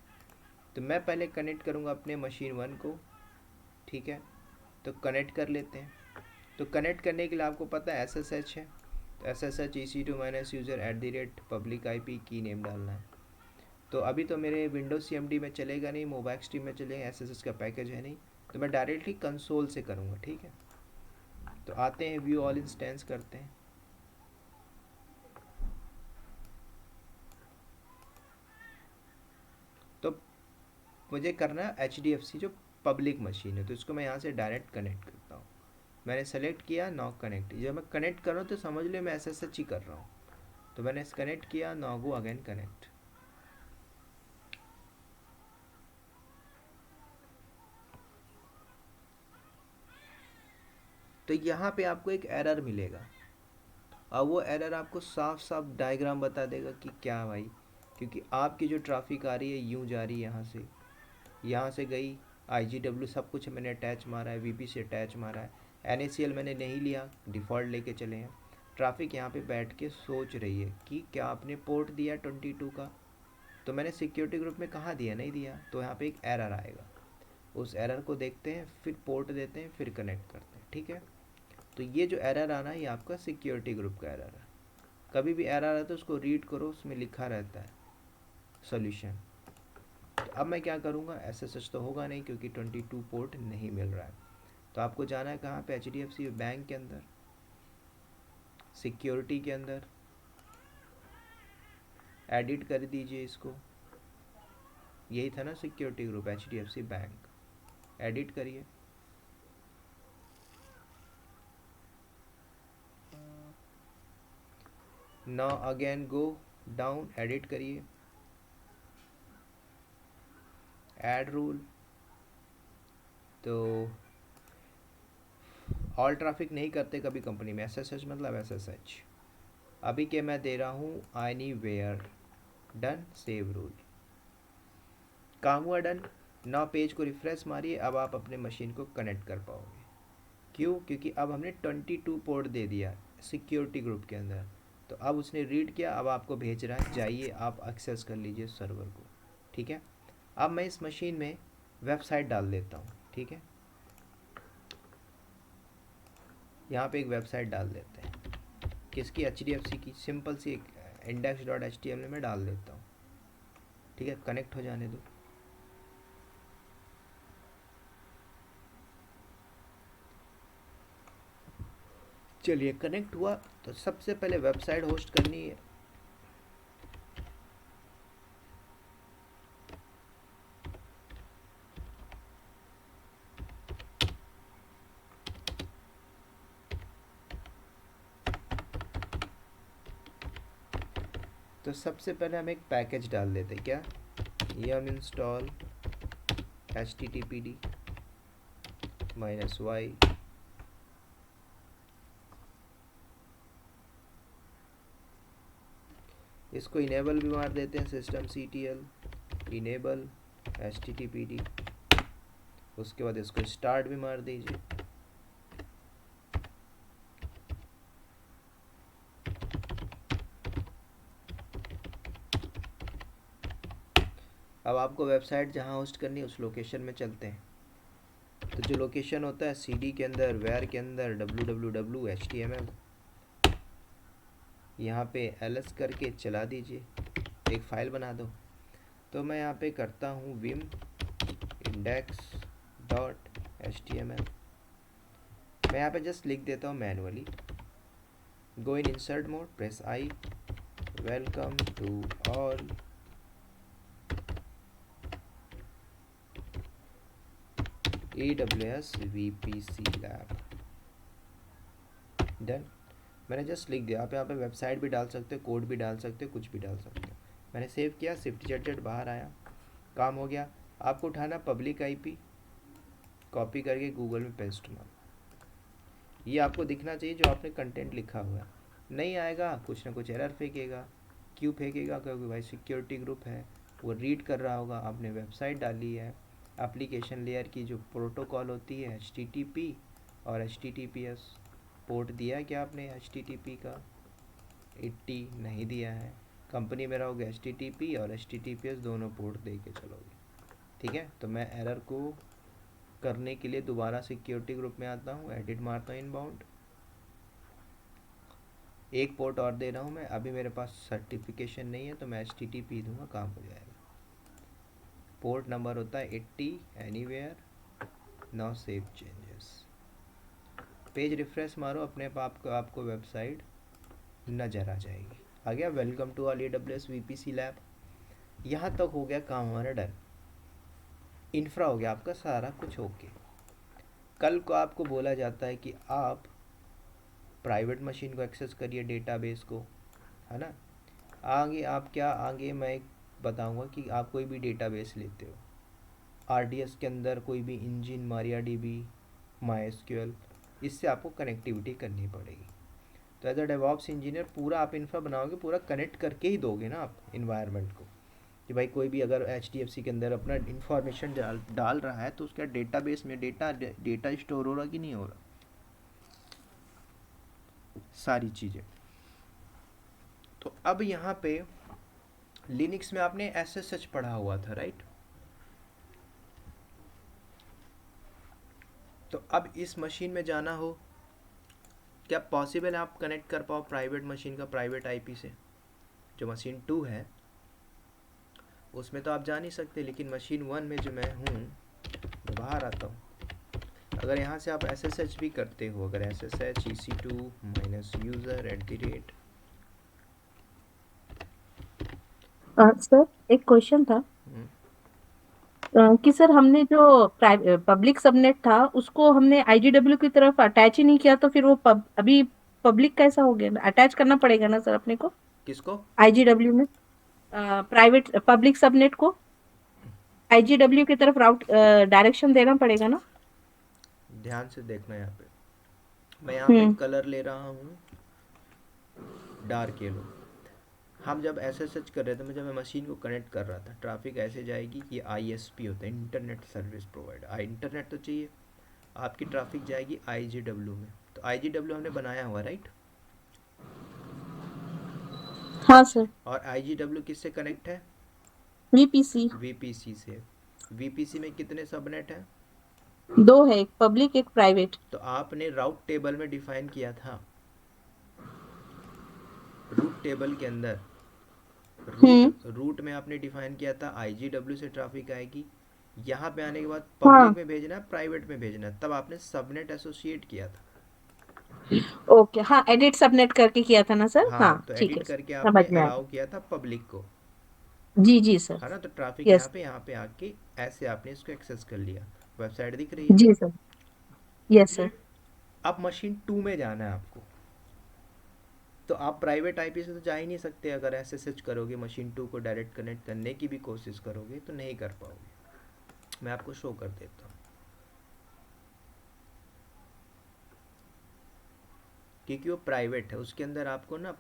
तो मैं पहले कनेक्ट करूँगा अपने मशीन 1 को, ठीक है। तो कनेक्ट कर लेते हैं। तो कनेक्ट करने के लिए आपको पता है SSH है, तो SSH EC2 minus user @public IP की नेम डालना है। तो अभी तो मेरे विंडोज CMD में चलेगा नहीं, मोबाइल स्ट्रीम में चलेगा, SSH का पैकेज है नहीं, तो मैं डायरेक्टली कंसोल से करूँगा, ठीक है। तो आते हैं, व्यू ऑल इंस्टेंस करते हैं। तो मुझे करना है HDFC जो पब्लिक मशीन है, तो इसको मैं यहाँ से डायरेक्ट कनेक्ट करता हूँ। मैंने सेलेक्ट किया, नाउ कनेक्ट। जब मैं कनेक्ट कर रहा हूँ तो समझ लो मैं SSH ही कर रहा हूँ। तो मैंने कनेक्ट किया, नाउ गो अगेन कनेक्ट। तो यहाँ पे आपको एक एरर मिलेगा, और वो एरर आपको साफ साफ डायग्राम बता देगा कि क्या भाई, क्योंकि आपकी जो ट्रैफिक आ रही है यूँ जा रही है, यहाँ से गई, IGW सब कुछ मैंने अटैच मारा है, VPC अटैच मारा है, NACL मैंने नहीं लिया, डिफ़ॉल्ट लेके चले हैं। ट्रैफिक यहाँ पे बैठ के सोच रही है कि क्या आपने पोर्ट दिया 22 का, तो मैंने सिक्योरिटी ग्रुप में कहाँ दिया, नहीं दिया, तो यहाँ पे एक एरर आएगा। उस एरर को देखते हैं, फिर पोर्ट देते हैं, फिर कनेक्ट करते हैं, ठीक है। तो ये जो एरर आना है ये आपका सिक्योरिटी ग्रुप का एरर है। कभी भी एरर आता है तो उसको रीड करो, उसमें लिखा रहता है सोल्यूशन। तो अब मैं क्या करूँगा, SSH तो होगा नहीं क्योंकि 22 पोर्ट नहीं मिल रहा है। तो आपको जाना है कहाँ पे, HDFC बैंक के अंदर, सिक्योरिटी के अंदर, एडिट कर दीजिए इसको। यही था ना security group, HDFC bank, edit करिए। Now again go down, edit करिए, ऐड रूल। तो ऑल ट्रैफिक नहीं करते कभी कंपनी में, SSH मतलब SSH। अभी के मैं दे रहा हूँ anywhere, done, save rule, काम हुआ डन। नौ पेज को रिफ्रेश मारिए, अब आप अपने मशीन को कनेक्ट कर पाओगे। क्यों? क्योंकि अब हमने 22 पोर्ट दे दिया सिक्योरिटी ग्रुप के अंदर। तो अब उसने रीड किया, अब आपको भेज रहा है, जाइए आप एक्सेस कर लीजिए सर्वर को। ठीक है, अब मैं इस मशीन में वेबसाइट डाल देता हूँ। ठीक है, यहाँ पे एक वेबसाइट डाल देते हैं, किसकी? HDFC की, सिंपल सी एक index.html में डाल देता हूँ। ठीक है, कनेक्ट हो जाने दो। चलिए कनेक्ट हुआ, तो सबसे पहले वेबसाइट होस्ट करनी है। तो सबसे पहले हम एक पैकेज डाल देते, क्या? yum install httpd -y इसको इनेबल भी मार देते हैं, systemctl इनेबल httpd। उसके बाद इसको स्टार्ट भी मार दीजिए। अब आपको वेबसाइट जहाँ होस्ट करनी है उस लोकेशन में चलते हैं। तो जो लोकेशन होता है cd के अंदर, where के अंदर www html, यहाँ पे ls करके चला दीजिए, एक फ़ाइल बना दो। तो मैं यहाँ पे करता हूँ vim index.html। मैं यहाँ पे जस्ट लिख देता हूँ manually, go in insert mode, press I, welcome to all AWS VPC lab, done. मैंने जस्ट लिख दिया। आप यहाँ पे वेबसाइट भी डाल सकते हो, कोड भी डाल सकते हो, कुछ भी डाल सकते हो। मैंने सेव किया, शिफ्ट जेड बाहर आया, काम हो गया। आपको उठाना पब्लिक IP, कॉपी करके गूगल में पेस्ट मारो। ये आपको दिखना चाहिए जो आपने कंटेंट लिखा हुआ है। नहीं आएगा, कुछ ना कुछ एरर फेंकेगा। क्यों फेंकेगा? क्योंकि भाई सिक्योरिटी ग्रुप है, वो रीड कर रहा होगा। आपने वेबसाइट डाली है, एप्लीकेशन लेयर की जो प्रोटोकॉल होती है HTTP और HTTPS, पोर्ट दिया है क्या आपने HTTP का? 80 नहीं दिया है। कंपनी में रहोगे HTTP और HTTPS दोनों पोर्ट दे के चलोगे। ठीक है, तो मैं एरर को करने के लिए दोबारा सिक्योरिटी ग्रुप में आता हूँ, एडिट मारता हूँ, इनबाउंड, एक पोर्ट और दे रहा हूँ मैं। अभी मेरे पास सर्टिफिकेशन नहीं है तो मैं HTTP दूंगा, काम हो जाएगा। पोर्ट नंबर होता है 80, anywhere, no save changes. Page refresh मारो, अपने आप को आपको वेबसाइट नज़र आ जाएगी। आ गया, welcome to all AWS VPC lab. यहाँ तक हो गया काम हमारा डन। इंफ्रा हो गया आपका सारा कुछ ओके। कल को आपको बोला जाता है कि आप प्राइवेट मशीन को एक्सेस करिए, डेटाबेस को, है ना। आगे आप क्या, आगे मैं बताऊंगा कि आप कोई भी डेटाबेस लेते हो, RDS के अंदर कोई भी इंजन, MariaDB, MySQL, इससे आपको कनेक्टिविटी करनी पड़ेगी। तो एज अ डेवऑप्स इंजीनियर पूरा आप इंफ्रा बनाओगे, पूरा कनेक्ट करके ही दोगे ना आप इन्वायरमेंट को, कि भाई कोई भी अगर HDFC के अंदर अपना इंफॉर्मेशन डाल रहा है तो उसका डेटाबेस में डेटा स्टोर हो रहा कि नहीं हो रहा, सारी चीज़ें। तो अब यहाँ पे लिनक्स में आपने SSH पढ़ा हुआ था, राइट। तो अब इस मशीन में जाना हो, क्या पॉसिबल है आप कनेक्ट कर पाओ प्राइवेट मशीन का प्राइवेट IP से? जो मशीन 2 है उसमें तो आप जा नहीं सकते, लेकिन मशीन 1 में जो मैं हूँ, बाहर आता हूँ। अगर यहाँ से आप SSH भी करते हो, अगर SSH EC2 -user सर एक क्वेश्चन था कि सर हमने जो पब्लिक सबनेट था उसको हमने IGW की तरफ अटैच ही नहीं किया, तो फिर वो अभी पब्लिक कैसा हो गया? अटैच करना पड़ेगा ना सर अपने को किसको? IGW में, प्राइवेट पब्लिक सबनेट को IGW की तरफ राउट डायरेक्शन देना पड़ेगा ना? ध्यान से देखना यहाँ पे, मैं यहाँ पे कलर ले रहा हूँ डार्क येलो। हम जब SSH कर रहे थे, जब मैं मशीन को कनेक्ट कर रहा था, ट्रैफिक ऐसे जाएगी कि ISP होता है, इंटरनेट सर्विस प्रोवाइडर। इंटरनेट तो चाहिए, आपकी ट्रैफिक जाएगी IGW में। तो IGW हमने बनाया हुआ, राइट? हाँ सर। और IGW किससे कनेक्ट है? VPC। VPC से। VPC में कितने सबनेट हैं? 2 है, एक पब्लिक एक प्राइवेट। तो आपने राउट टेबल में डिफाइन किया था, रूट टेबल के अंदर रूट में आपने डिफाइन किया था IGW से ट्रैफिक आएगी, यहाँ पे आने के बाद हाँ पब्लिक में भेजना है, प्राइवेट में भेजना है, तब आपने सबनेट एसोसिएट किया था। ओके, हाँ एडिट सबनेट करके किया था ना सर। हाँ हाँ, तो ठीक एडिट है, करके समझ आपने में आ अलाउ गया। किया था पब्लिक को, जी जी सर। है ना? तो ट्रैफिक यस। यहाँ पे आके ऐसे आपने इसको एक्सेस कर लिया। वेबसाइट दिख रही है। जी सर। Yes sir. अब मशीन 2 में जाना है आपको, तो आप प्राइवेट IP से तो जा ही नहीं सकते। अगर SSH करोगे मशीन 2 को डायरेक्ट कनेक्ट करने की भी कोशिश करोगे तो नहीं कर पाओगे। मैं आपको शो कर देता हूँ, क्योंकि वो प्राइवेट है, उसके अंदर आपको ना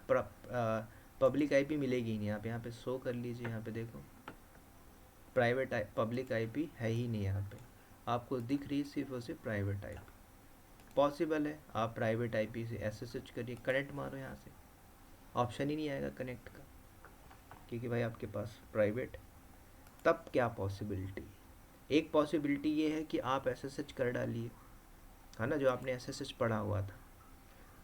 पब्लिक IP मिलेगी ही नहीं। आप यहाँ पे शो कर लीजिए, यहाँ पे देखो प्राइवेट पब्लिक IP है ही नहीं। यहाँ पे आपको दिख रही है सिर्फ और सिर्फ प्राइवेट IP। पॉसिबल है आप प्राइवेट IP से SSH करिए, कनेक्ट मारो, यहाँ से ऑप्शन ही नहीं आएगा कनेक्ट का, क्योंकि भाई आपके पास प्राइवेट। तब क्या पॉसिबिलिटी? एक पॉसिबिलिटी ये है कि आप SSH कर डालिए, है ना, जो आपने SSH पढ़ा हुआ था।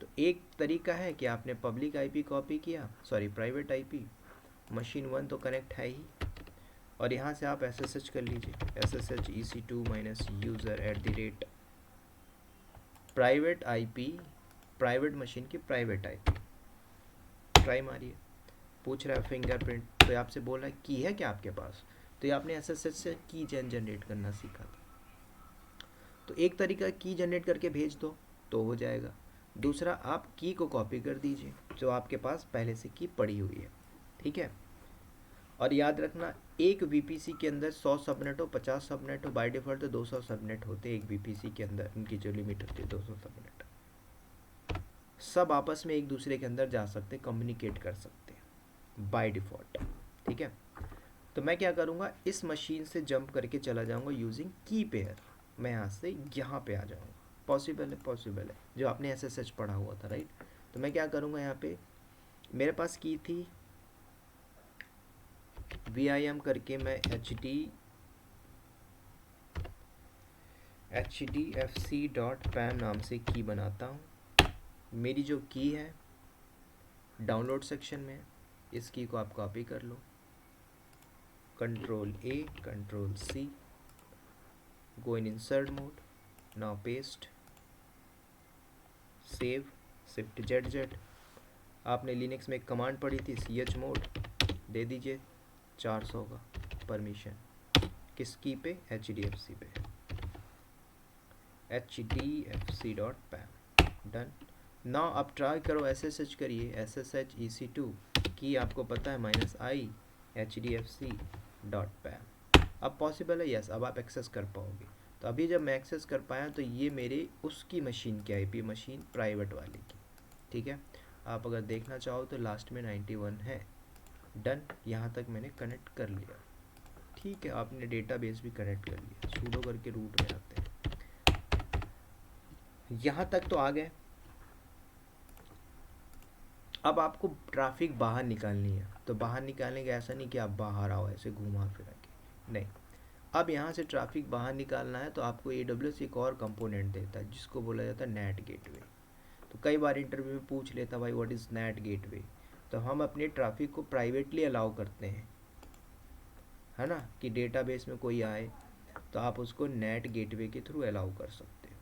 तो एक तरीका है कि आपने पब्लिक IP कॉपी किया, सॉरी प्राइवेट IP, मशीन 1 तो कनेक्ट है ही, और यहाँ से आप SSH कर लीजिए, SSH EC2 -user@ private IP, private machine की प्राइवेट IP। ट्राई मारिए, पूछ रहा है फिंगरप्रिंट, तो आपसे बोल रहा है की है क्या आपके पास, तो ये आपने SSH से की जनरेट करना सीखा था। तो एक तरीका की जनरेट करके भेज दो तो हो जाएगा। दूसरा, आप की को कॉपी कर दीजिए जो आपके पास पहले से की पड़ी हुई है, ठीक है। और याद रखना, एक VPC के अंदर 100 सबनेट हो, 50 सबनेट हो, बाय डिफ़ॉल्ट तो 200 सबनेट होते हैं एक VPC के अंदर। उनकी जो लिमिट होती है 200 सबनेट। सब आपस में एक दूसरे के अंदर जा सकते, कम्युनिकेट कर सकते हैं बाय डिफ़ॉल्ट, ठीक है। तो मैं क्या करूँगा, इस मशीन से जंप करके चला जाऊँगा यूजिंग की पेयर। मैं यहाँ से यहाँ पे आ जाऊँगा, पॉसिबल है, पॉसिबल है, जो आपने SSH पढ़ा हुआ था, राइट। तो मैं क्या करूँगा, यहाँ पे मेरे पास की थी VIM करके, मैं HDFC.PAN नाम से की बनाता हूँ। मेरी जो की है डाउनलोड सेक्शन में, इस की को आप कॉपी कर लो, Ctrl+A, Ctrl+C, go in insert mode, now paste, save, Shift+Z। आपने लिनक्स में एक कमांड पढ़ी थी chmod, दे दीजिए 400 का परमिशन। किस की पे? HDFC पे, HDFC.PAN, डन। नाउ आप ट्राई करो, SSH करिए, SSH EC2 की आपको पता है -i HDFC.PAN। अब पॉसिबल है, यस, अब आप एक्सेस कर पाओगे। तो अभी जब मैं एक्सेस कर पाया तो ये मेरे उसकी मशीन की IP, मशीन प्राइवेट वाले की, ठीक है। आप अगर देखना चाहो तो लास्ट में 91 है, डन। यहाँ तक मैंने कनेक्ट कर लिया, ठीक है। आपने डेटाबेस भी कनेक्ट कर लिया, सूडो करके रूट में आते हैं। यहाँ तक तो आ गए। अब आपको ट्रैफिक बाहर निकालनी है, तो बाहर निकालने का ऐसा नहीं कि आप बाहर आओ ऐसे घुमा फिरा के, नहीं। अब यहाँ से ट्रैफिक बाहर निकालना है तो आपको AWS एक और कंपोनेंट देता है जिसको बोला जाता है नेट गेटवे। तो कई बार इंटरव्यू में पूछ लेता भाई व्हाट इज़ नेट गेटवे, तो हम अपने ट्रैफिक को प्राइवेटली अलाउ करते हैं, है ना, कि डेटाबेस में कोई आए तो आप उसको नेट गेटवे के थ्रू अलाउ कर सकते हो,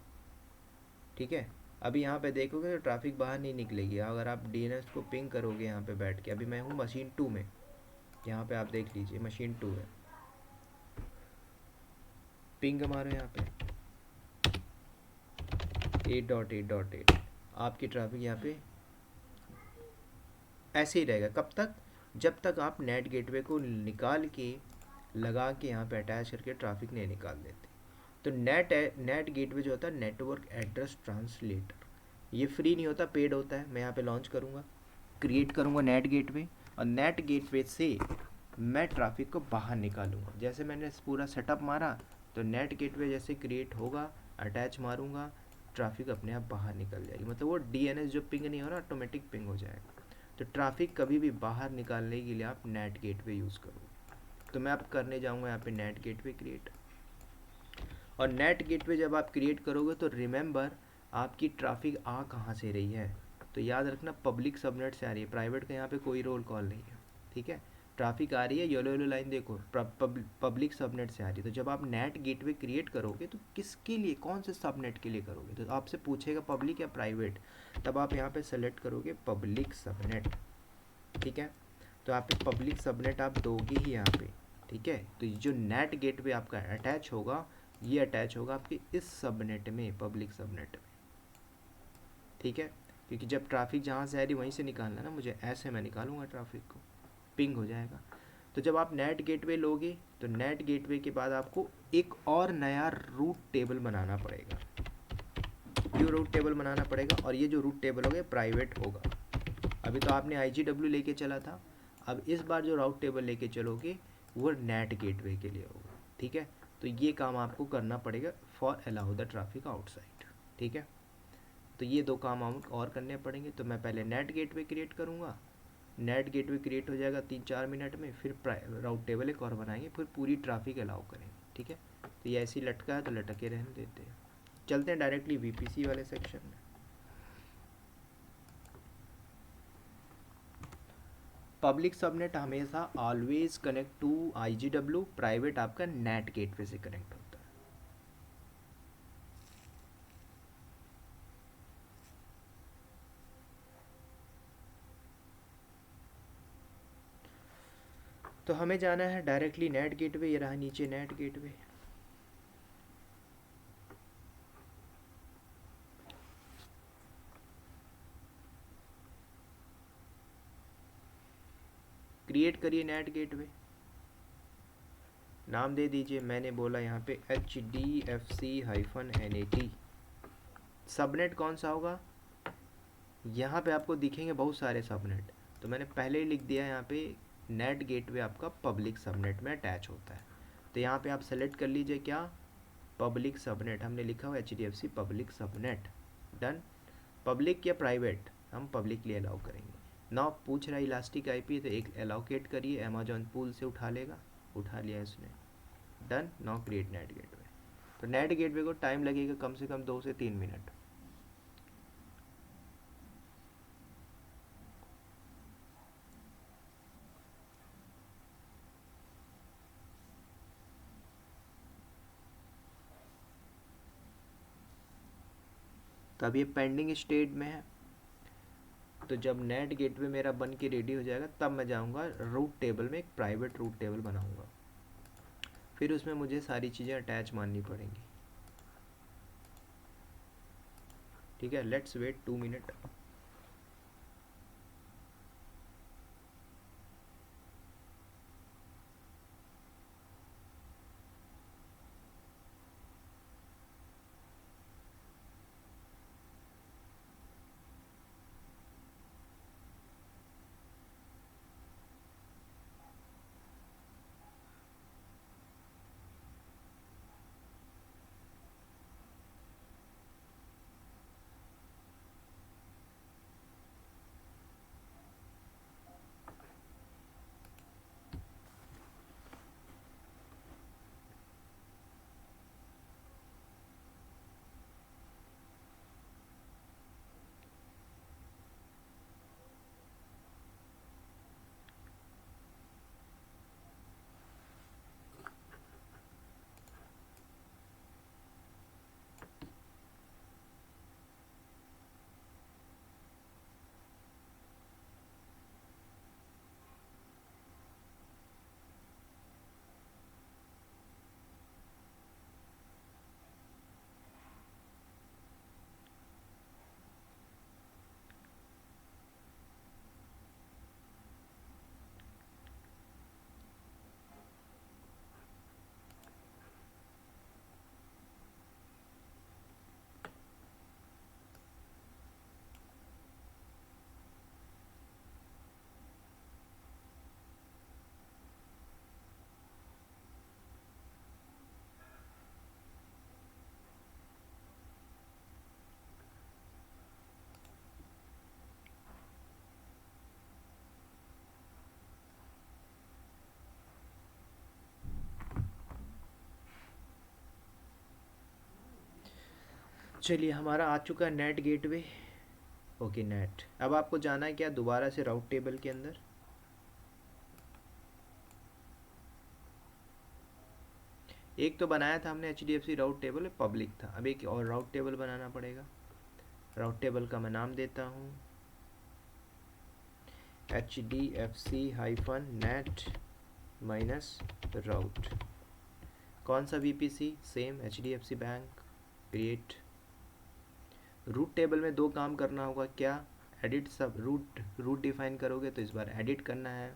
ठीक है। अभी यहाँ पे देखोगे तो ट्रैफिक बाहर नहीं निकलेगी। अगर आप DNS को पिंग करोगे यहाँ पे बैठ के, अभी मैं हूँ मशीन 2 में, यहाँ पे आप देख लीजिए मशीन 2 है, पिंग मारो यहाँ पे 8.8.8, आपकी ट्रैफिक यहाँ पे ऐसे ही रहेगा। कब तक? जब तक आप नेट गेटवे को निकाल के लगा के यहाँ पे अटैच करके ट्रैफिक नहीं निकाल देते। तो नेट गेटवे जो होता है नेटवर्क एड्रेस ट्रांसलेटर, ये फ्री नहीं होता, पेड होता है। मैं यहाँ पे लॉन्च करूँगा, क्रिएट करूँगा नेट गेटवे, और नेट गेटवे से मैं ट्रैफिक को बाहर निकालूंगा। जैसे मैंने पूरा सेटअप मारा तो नेट गेटवे जैसे क्रिएट होगा, अटैच मारूंगा, ट्रैफिक अपने आप बाहर निकल जाएगी। मतलब वो डीएनएस जो पिंग नहीं हो रहा, ऑटोमेटिक पिंग हो जाएगा। तो ट्रैफिक कभी भी बाहर निकालने के लिए आप नेट गेटवे यूज़ करोगे। तो मैं अब करने जाऊँगा यहाँ पे नेट गेटवे क्रिएट। और नेट गेटवे जब आप क्रिएट करोगे तो रिमेंबर आपकी ट्रैफिक आ कहाँ से रही है, तो याद रखना पब्लिक सबनेट से आ रही है, प्राइवेट का यहाँ पे कोई रोल कॉल नहीं है। ठीक है, ट्रैफिक आ रही है, येलो येलो लाइन देखो, पब्लिक सबनेट से आ रही है। तो जब आप नेट गेटवे क्रिएट करोगे तो किसके लिए, कौन से सबनेट के लिए करोगे, तो आपसे पूछेगा पब्लिक या प्राइवेट, तब आप यहाँ पे सेलेक्ट करोगे पब्लिक सबनेट। ठीक है, तो यहाँ पे पब्लिक सबनेट आप दोगे ही यहाँ पे। ठीक है, तो जो नेट गेटवे आपका अटैच होगा, ये अटैच होगा आपके इस सबनेट में, पब्लिक सबनेट में। ठीक है, क्योंकि जब ट्रैफिक जहाँ से आ रही वहीं से निकालना ना मुझे, ऐसे मैं निकालूंगा ट्रैफिक को, पिंग हो जाएगा। तो जब आप नेट गेटवे लोगे तो नेट गेटवे के बाद आपको एक और नया रूट टेबल बनाना पड़ेगा। ये रूट टेबल बनाना पड़ेगा, और ये जो रूट टेबल होगा प्राइवेट होगा। अभी तो आपने IGW लेके चला था, अब इस बार जो राउट टेबल लेके चलोगे वो नेट गेटवे के लिए होगा। ठीक है, तो ये काम आपको करना पड़ेगा for allow the traffic outside. ठीक है, तो ये दो काम हम और करने पड़ेंगे। तो मैं पहले नेट गेटवे क्रिएट करूँगा, नेट गेटवे क्रिएट हो जाएगा 3-4 मिनट में, फिर राउट टेबल एक और बनाएंगे, फिर पूरी ट्रैफिक अलाउ करेंगे। ठीक है, तो ये ऐसी लटका है तो लटके रहने देते हैं। चलते हैं डायरेक्टली VPC वाले सेक्शन में। पब्लिक सबनेट हमेशा always connect to IGW, private आपका नेट गेटवे से कनेक्ट होता है। तो हमें जाना है डायरेक्टली नेट गेटवे, ये रहा नीचे नेट गेटवे। क्रिएट करिए नेट गेटवे, नाम दे दीजिए, मैंने बोला यहाँ पे HDFC-NAT। सबनेट कौन सा होगा, यहाँ पे आपको दिखेंगे बहुत सारे सबनेट, तो मैंने पहले ही लिख दिया यहाँ पे नेट गेटवे आपका पब्लिक सबनेट में अटैच होता है। तो यहाँ पे आप सेलेक्ट कर लीजिए क्या, पब्लिक सबनेट, हमने लिखा हुआ HDFC public subnet. Done, public या प्राइवेट, हम पब्लिक लिए अलाउ करेंगे। नाउ पूछ रहा है इलास्टिक IP, तो एक एलोकेट करिए, अमेजोन पूल से उठा लेगा, उठा लिया इसने। Done, now create net gateway. तो नेट गेटवे को टाइम लगेगा कम से कम 2 से 3 मिनट। तो अब ये पेंडिंग स्टेट में है। तो जब नेट गेटवे मेरा बन के रेडी हो जाएगा तब मैं जाऊंगा रूट टेबल में, एक प्राइवेट रूट टेबल बनाऊंगा, फिर उसमें मुझे सारी चीज़ें अटैच माननी पड़ेंगी। ठीक है, लेट्स वेट 2 मिनट। चलिए हमारा आ चुका है नेट गेटवे। ओके नेट, अब आपको जाना है क्या दोबारा से राउट टेबल के अंदर। एक तो बनाया था हमने HDFC राउट टेबल, पब्लिक था, अब एक और राउट टेबल बनाना पड़ेगा। राउट टेबल का मैं नाम देता हूँ HDFC-net माइनस राउट। कौन सा VPC, same HDFC bank. Create. Route table में दो काम करना होगा, क्या, एडिट सब रूट डिफाइन करोगे तो इस बार एडिट करना है,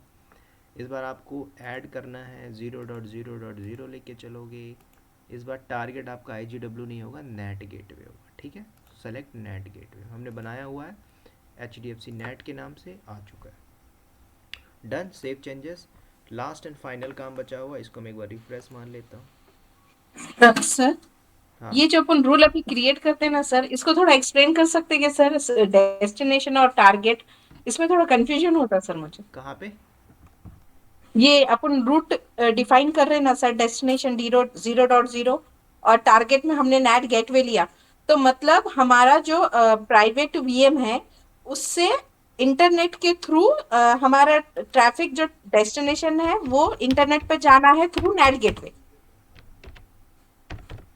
इस बार आपको ऐड करना है 0.0.0 लेके चलोगे। इस बार टारगेट आपका IGW नहीं होगा, नेट गेटवे होगा, ठीक है। सेलेक्ट नेट गेटवे हमने बनाया हुआ है, HDFC नेट के नाम से आ चुका है। Done, save changes. Last and final काम बचा हुआ, इसको मैं एक बार रिफ्रेश मान लेता हूँ। सर हाँ, ये जो अपन रूल अभी क्रिएट करते हैं ना सर, इसको थोड़ा एक्सप्लेन कर सकते हैं सर, डेस्टिनेशन और टारगेट, इसमें थोड़ा कंफ्यूजन होता है सर मुझे। कहाँ पे। ये अपन रूट डिफाइन कर रहे हैं ना सर, डेस्टिनेशन 0.0 और टारगेट में हमने नेट गेटवे लिया, तो मतलब हमारा जो प्राइवेट वीएम है उससे इंटरनेट के थ्रू हमारा ट्रैफिक जो डेस्टिनेशन है वो इंटरनेट पे जाना है थ्रू नेट गेटवे,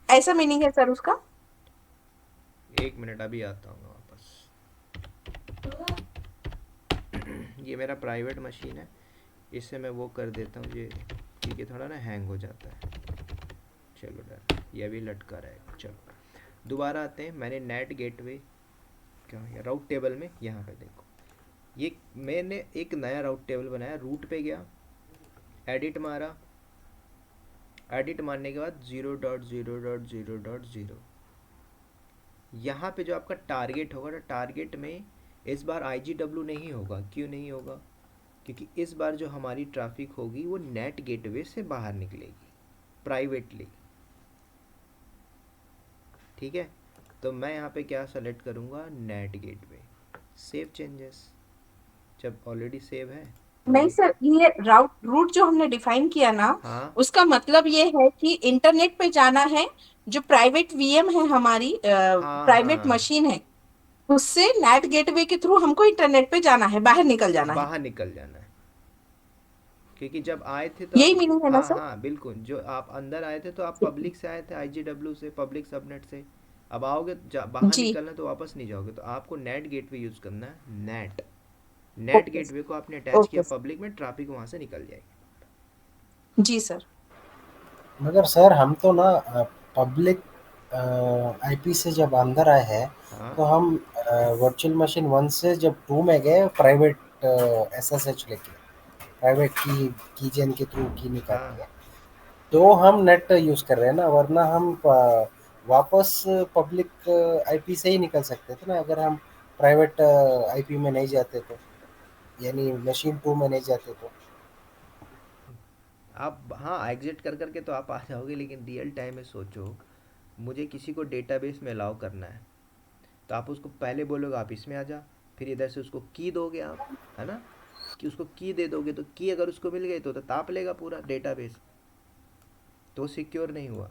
ऐसा मीनिंग है सर उसका। एक मिनट, अभी आता हूँ वापस। ये मेरा प्राइवेट मशीन है, इससे मैं वो कर देता हूँ ये, क्योंकि थोड़ा ना हैंग हो जाता है। चलो डन, ये भी लटका रहेगा। चलो दोबारा आते हैं। मैंने नेट गेटवे कहाँ है, राउट टेबल में, यहाँ पे देखो, ये मैंने एक नया राउट टेबल बनाया। रूट पे गया, एडिट मारा, एडिट मारने के बाद 0.0.0.0, यहाँ पे जो आपका टारगेट होगा ना, टारगेट में इस बार IGW नहीं होगा। क्यों नहीं होगा, क्योंकि इस बार जो हमारी ट्रैफिक होगी वो नेट गेटवे से बाहर निकलेगी प्राइवेटली, ठीक है। तो मैं यहाँ पे क्या सेलेक्ट करूँगा, नेट गेटवे। सेव चेंजेस, जब ऑलरेडी सेव है तो नहीं सर, ये रूट जो हमने डिफाइन किया ना, हाँ उसका मतलब ये है कि इंटरनेट पे जाना है, जो प्राइवेट वीएम है हमारी, हाँ प्राइवेट हाँ, मशीन है, उससे नेट गेटवे के थ्रू हमको इंटरनेट पे जाना है, बाहर निकल जाना है। बाहर निकल जाना है। क्योंकि जब आए थे तो यही आप, मीनिंग है ना हाँ सर। हाँ बिल्कुल, जो आप अंदर आए थे तो आप पब्लिक से आए थे, IGW से, पब्लिक सबनेट से। अब आओगे बाहर जी। निकलना तो वापस नहीं जाओगे, तो आपको नेट गेटवे यूज़ करना है। Net net okay. गेटवे को आपने अटैच किया ओके पब्लिक में, ट्रैफिक वहाँ से निकल जाएगी। जी सर। मगर सर हम तो ना पब्लिक आईपी से जब अंदर आए हैं, हाँ तो हम वर्चुअल मशीन 1 से जब 2 में गए प्राइवेट एसएसएच लेके, प्राइवेट की जेन के थ्रू की निकाल हाँ, के, तो हम नेट यूज़ कर रहे हैं ना, वरना हम वापस पब्लिक आईपी से ही निकल सकते थे ना, अगर हम प्राइवेट आईपी में नहीं जाते तो, यानी मशीन 2 में नहीं जाते तो। आप हाँ एग्जिट कर करके तो आप आ जाओगे, लेकिन रियल टाइम में सोचो, मुझे किसी को डेटाबेस में अलाउ करना है, तो आप उसको पहले बोलोगे आप इसमें आ जा, फिर इधर से उसको की दोगे आप, है ना, कि उसको की दे दोगे, तो की अगर उसको मिल गई तो ताप लेगा पूरा डेटाबेस, तो सिक्योर नहीं हुआ।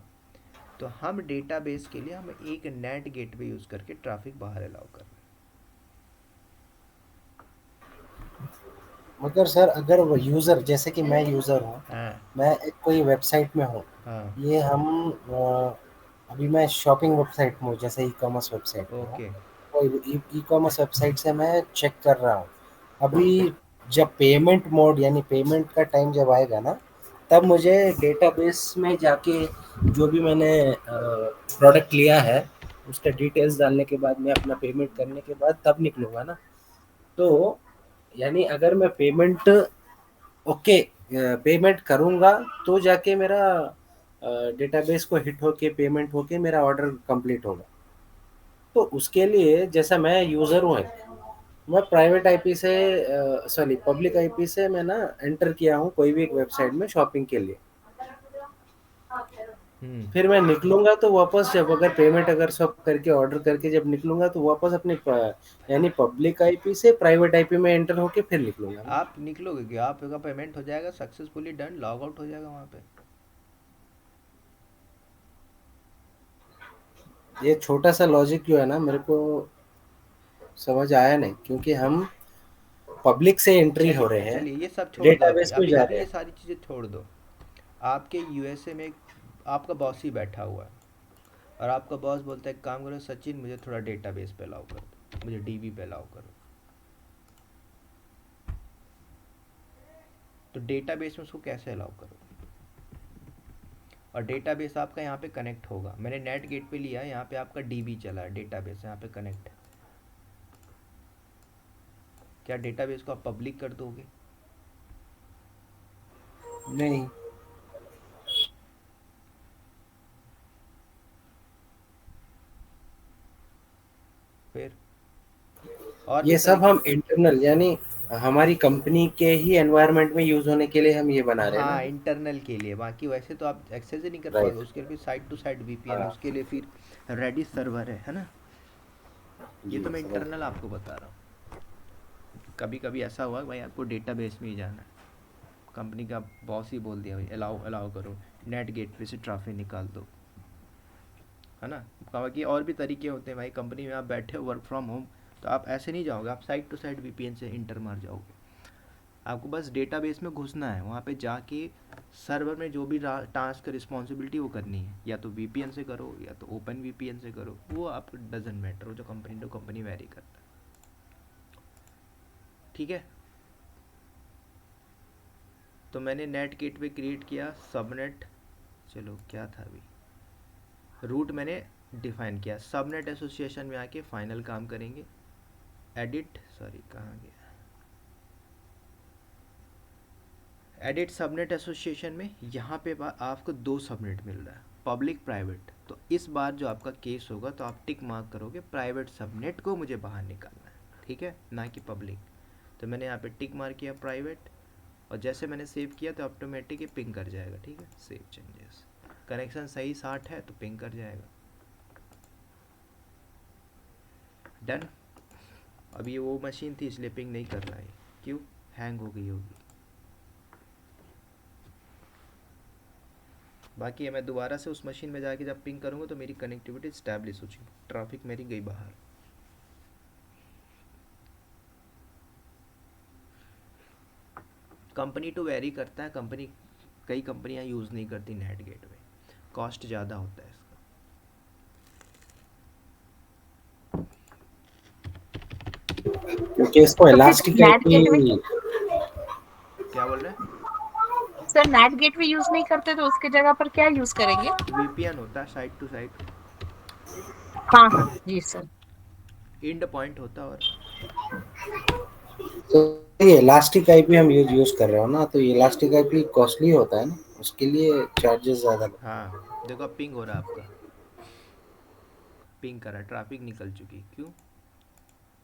तो हम डेटाबेस के लिए हम एक नेट गेटवे यूज़ करके ट्रैफिक बाहर अलाउ कर रहे मगर सर अगर वो यूज़र, जैसे कि मैं यूज़र हूँ, हैं। मैं एक कोई वेबसाइट में हूँ, हाँ ये हम अभी मैं शॉपिंग वेबसाइट में हूँ, जैसे ई कॉमर्स वेबसाइट में हूँ, ओके। कोई ई कॉमर्स वेबसाइट से मैं चेक कर रहा हूँ। अभी जब पेमेंट मोड यानी पेमेंट का टाइम जब आएगा ना, तब मुझे डेटाबेस में जाके जो भी मैंने प्रोडक्ट लिया है उसका डिटेल्स डालने के बाद, मैं अपना पेमेंट करने के बाद तब निकलूंगा ना। तो यानी अगर मैं पेमेंट, ओके, पेमेंट करूंगा तो जाके मेरा डेटाबेस को हिट होके पेमेंट होके मेरा ऑर्डर कंप्लीट होगा। तो उसके लिए जैसा मैं यूज़र हूँ, मैं प्राइवेट आईपी से, सॉरी पब्लिक आईपी से मैं ना एंटर किया हूँ कोई भी एक वेबसाइट में शॉपिंग के लिए, हम्म। फिर मैं निकलूंगा तो वापस, जब अगर पेमेंट अगर सब करके ऑर्डर करके जब निकलूंगा तो वापस अपने यानी पब्लिक आईपी से प्राइवेट आईपी में एंटर होके फिर निकलूंगा ना। आप निकलोगे कि आपका पेमेंट हो जाएगा सक्सेसफुली डन, लॉग आउट हो जाएगा वहाँ पे। ये छोटा सा लॉजिक जो है ना मेरे को समझ आया नहीं, क्योंकि हम पब्लिक से एंट्री हो चलिए रहे हैं, चलिए, ये सब छोड़ दो, अभी डेटाबेस में अभी जा अभी रहे ये हैं। सारी चीज़ें छोड़ दो। आपके यूएसए में आपका बॉस ही बैठा हुआ है, और आपका बॉस बोलता है, एक काम करो सचिन, मुझे थोड़ा डेटाबेस पे अलाउ कर दो, मुझे डीबी पे अलाउ करो। तो डेटाबेस में उसको कैसे अलाउ करो? और डेटाबेस आपका यहाँ पे कनेक्ट होगा, मैंने नेट गेट पे लिया है, यहाँ पे आपका डीबी चला है, डेटाबेस यहाँ पे कनेक्ट है। क्या डेटाबेस को आप पब्लिक कर दोगे? नहीं, फिर और भी ये सब तरीके। हम इंटरनल यानी हमारी कंपनी के ही एनवायरनमेंट में यूज होने के लिए हम ये बना रहे हैं ना। हाँ, इंटरनल के लिए, बाकी वैसे तो आप एक्सेस ही नहीं कर पाओगे, राइट। उसके लिए फिर साइड टू साइड वीपीएन है, हाँ, उसके लिए फिर रेडिस सर्वर है ना। ये जी तो मैं समझ इंटरनल गया। आपको बता रहा हूँ। कभी कभी ऐसा हुआ कि भाई आपको डेटाबेस में ही जाना है, कंपनी का बॉस ही बोल दिया भाई अलाउ अलाउ करो, नेट गेटवे से ट्रैफिक निकाल दो, है ना। कहा कि और भी तरीके होते हैं भाई, कंपनी में आप बैठे हो वर्क फ्रॉम होम, तो आप ऐसे नहीं जाओगे, आप साइड टू साइड वीपीएन से इंटर मार जाओगे। आपको बस डेटाबेस में घुसना है, वहाँ पे जाके सर्वर में जो भी टास्क रिस्पॉन्सिबिलिटी वो करनी है, या तो वीपीएन से करो या तो ओपन वीपीएन से करो, वो आपको डजेंट मैटर, वो जो कंपनी टू कंपनी वेरी करता है। ठीक है, तो मैंने नेट गेटवे क्रिएट किया, सबनेट, चलो क्या था अभी, रूट मैंने डिफाइन किया, सबनेट एसोसिएशन में आके फाइनल काम करेंगे। एडिट, सॉरी कहाँ गया, एडिट सबनेट एसोसिएशन में यहाँ पे आपको दो सबनेट मिल रहा है, पब्लिक प्राइवेट। तो इस बार जो आपका केस होगा तो आप टिक मार्क करोगे प्राइवेट सबनेट को मुझे बाहर निकालना है, ठीक है, ना कि पब्लिक। तो मैंने यहाँ पे टिक मार्क किया प्राइवेट, और जैसे मैंने सेव किया तो ऑटोमेटिक ये पिंग कर जाएगा, ठीक है, सेव चेंजेस, कनेक्शन सही 60 है तो पिंग कर जाएगा। डन। अब ये वो मशीन थी इसलिए पिंग नहीं कर रहा है, क्यों, हैंग हो गई होगी। बाकी मैं दोबारा से उस मशीन में जाके जब पिंग करूँगा तो मेरी कनेक्टिविटी स्टैब्लिश हो चुकी, ट्रैफिक मेरी गई बाहर। कंपनी टू वेरी करता है, कंपनी, कई कंपनियां यूज़ नहीं करती नेट गेटवे, कॉस्ट ज़्यादा होता है इसका। क्योंकि इसको तो फिर इलास्टिक नेट गेटवे, आईपी। क्या बोल रहे हैं? सर नेट गेटवे यूज नहीं करते तो उसके जगह पर क्या यूज करेंगे? वीपीएन होता है साइड टू साइड, हाँ हाँ जी सर। इंड पॉइंट होता है। और तो ये इलास्टिक आईपी हम यूज यूज कर रहे हो ना, तो ये इलास्टिक आईपी कॉस्टली होता है ना, उसके लिए चार्जेस ज्यादा लगते हाँ, देखो अब पिंग हो रहा है आपका, पिंग करा, ट्रैफिक निकल चुकी, क्यों,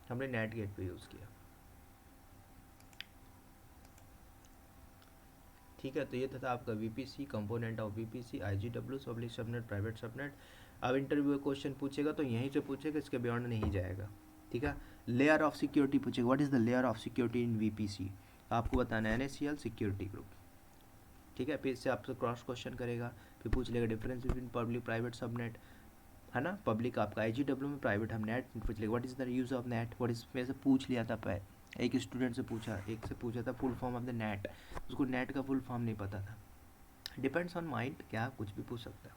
हमने नेट गेट पे यूज़ किया। ठीक है, तो ये था आपका VPC, component of VPC, IGW, public subnet, private subnet. अब इंटरव्यू क्वेश्चन पूछेगा तो यहीं से पूछेगा, इसके बियॉन्ड नहीं जाएगा। ठीक है, लेयर ऑफ सिक्योरिटी पूछेगा, what is the layer of security in VPC, आपको बताना है NACL सिक्योरिटी ग्रुप। ठीक है, फिर से आपसे क्रॉस क्वेश्चन करेगा, फिर पूछ लेगा difference between public private subnet, है ना, पब्लिक आपका आईजीडब्ल्यू में, प्राइवेट हम नेट, पूछ लेगा what is the use of net, what is, में से पूछ लिया था एक स्टूडेंट से पूछा, एक से पूछा था full form of the net, उसको नेट का फुल फॉर्म नहीं पता था। डिपेंड्स ऑन माइंड, क्या कुछ भी पूछ सकता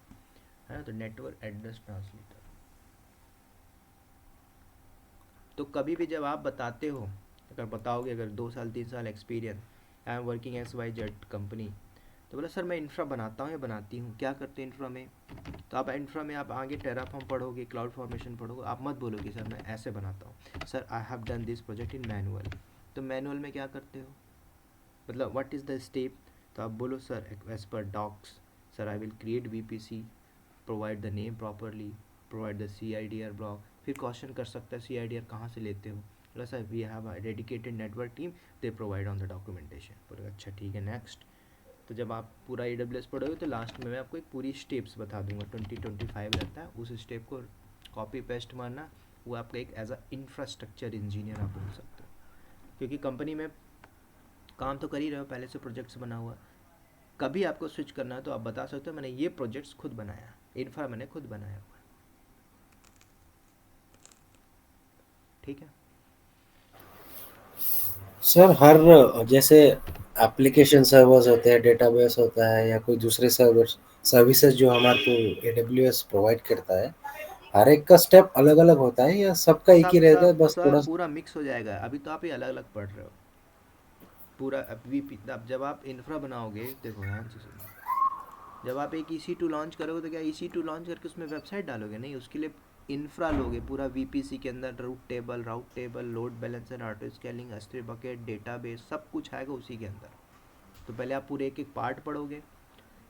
है ना। तो नेटवर्क एड्रेस ट्रांसमीटर, तो कभी भी जब आप बताते हो, अगर बताओगे, अगर 2 साल 3 साल experience, I am working XYZ company, तो बोला सर मैं इंफ्रा बनाता हूँ या बनाती हूँ, क्या करते हैं इंफ्रा में, तो आप इंफ्रा में आप आगे टेराफॉर्म पढ़ोगे, क्लाउड फॉर्मेशन पढ़ोगे, आप मत बोलोगे सर मैं ऐसे बनाता हूँ, sir I have done this project in manual. तो मैनुअल में क्या करते हो, मतलब व्हाट इज़ द स्टेप, तो आप बोलो sir as per docs, sir I will create VPC, provide the name properly, provide the CIDR block. फिर क्वेश्चन कर सकता है CIDR कहाँ से लेते हो, बोला sir we have a dedicated network team, they provide on the documentation. बोले अच्छा ठीक है नेक्स्ट। तो जब आप पूरा AWS पढ़ोगे तो लास्ट में मैं आपको एक पूरी स्टेप्स बता दूंगा, 20-25 रहता है, उस स्टेप को कॉपी पेस्ट मारना, वो आपका एक एज अ इंफ्रास्ट्रक्चर इंजीनियर आप बोल सकते हो। क्योंकि कंपनी में काम तो कर ही रहे हो, पहले से प्रोजेक्ट्स बना हुआ, कभी आपको स्विच करना है तो आप बता सकते हो मैंने ये प्रोजेक्ट्स खुद बनाया, इन्फ्रा मैंने खुद बनाया हुआ है। ठीक है। सर हर जैसे एप्लीकेशन सर्वर्स होते हैं, डेटाबेस होता है या कोई दूसरे सर्वर सर्विसेज जो हमारे को एडब्ल्यूएस प्रोवाइड करता है, हर एक का स्टेप अलग अलग होता है या सबका एक ही सब रहता है सब बस थोड़ा सब पूरा मिक्स हो जाएगा, अभी तो आप ये अलग अलग पढ़ रहे हो पूरा। अब जब आप इंफ्रा बनाओगे, देखो ध्यान से सुनो, जब आप एक EC2 लॉन्च करोगे तो क्या EC2 लॉन्च करके उसमें वेबसाइट डालोगे? नहीं, उसके लिए इंफ्रा लोगे पूरा, VPC के अंदर राउट table, load balancer, auto scaling, S3 bucket, database, सब कुछ आएगा उसी के अंदर। तो पहले आप पूरे एक एक पार्ट पढ़ोगे,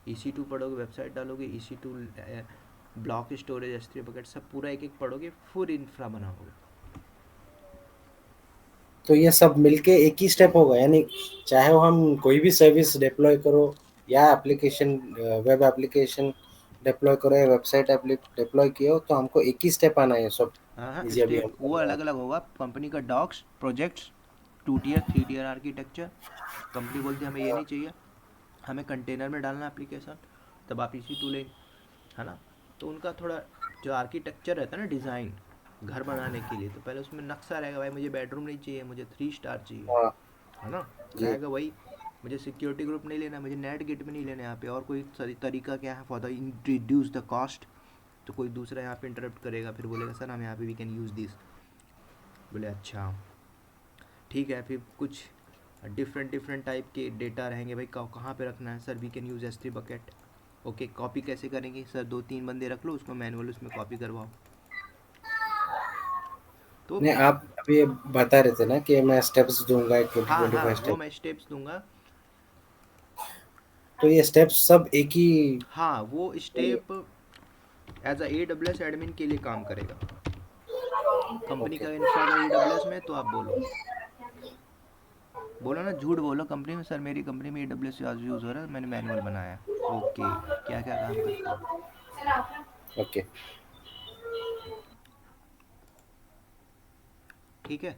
EC2 पढ़ोगे, वेबसाइट डालोगे, EC2 block storage, S3 bucket, सब पूरा एक एक पढ़ोगे, फुल इंफ्रा बनाओगे। तो ये सब मिलके एक ही स्टेप होगा, यानी चाहे वो हम कोई भी सर्विस डिप्लॉय करो या एप्लीकेशन, वेब एप्लीकेशन डिप्लॉय करो या वेबसाइट डिप्लॉय किए हो, तो हमको एक ही स्टेप आना है सब। हाँ, जी अभी हम स्टेप कर वो रहे अलग हैं। अलग होगा, कंपनी का docs projects, 2 tier 3 tier architecture. Company बोलती है हमें ये नहीं चाहिए, हमें कंटेनर में डालना एप्लीकेशन, तब आप EC2 लेंगे, है ना। तो उनका थोड़ा जो आर्किटेक्चर रहता है ना, डिज़ाइन घर बनाने के लिए, तो पहले उसमें नक्शा रहेगा, भाई मुझे बेडरूम नहीं चाहिए, मुझे 3 स्टार चाहिए, हाँ है ना। जी। रहेगा वही, मुझे सिक्योरिटी ग्रुप नहीं लेना, मुझे नेट गेट भी नहीं लेना यहाँ पे, और कोई तरीका क्या है for the reduce the cost. तो कोई दूसरा यहाँ पे इंटरप्ट करेगा, फिर बोलेगा सर हम यहाँ पे वी कैन यूज़ दिस। बोले अच्छा ठीक है, फिर कुछ डिफरेंट डिफरेंट टाइप के डेटा रहेंगे, भाई कहाँ पे रखना है sir, we can use S3 bucket. Okay, copy कैसे करेंगे सर, 2 3 बंदे रख लो, उसको मैनुअल उसमें कॉपी करवाओ। तो नहीं, आप अभी बता रहे थे ना कि मैं स्टेप्स दूंगा, 20 25 हाँ, वो स्टेप। मैं स्टेप्स दूंगा। तो ये स्टेप्स सब एक ही। हाँ, वो स्टेप एज AWS एडमिन के लिए काम करेगा। Company okay. का इंफ्रा अगर AWS में है, तो आप बोलो, बोलो ना, झूठ बोलो कंपनी में, सर मेरी कंपनी में AWS यूज़ हो रहा है, मैंने मैनुअल बनाया है। ओके, क्या क्या काम करते हो? ओके। ठीक है।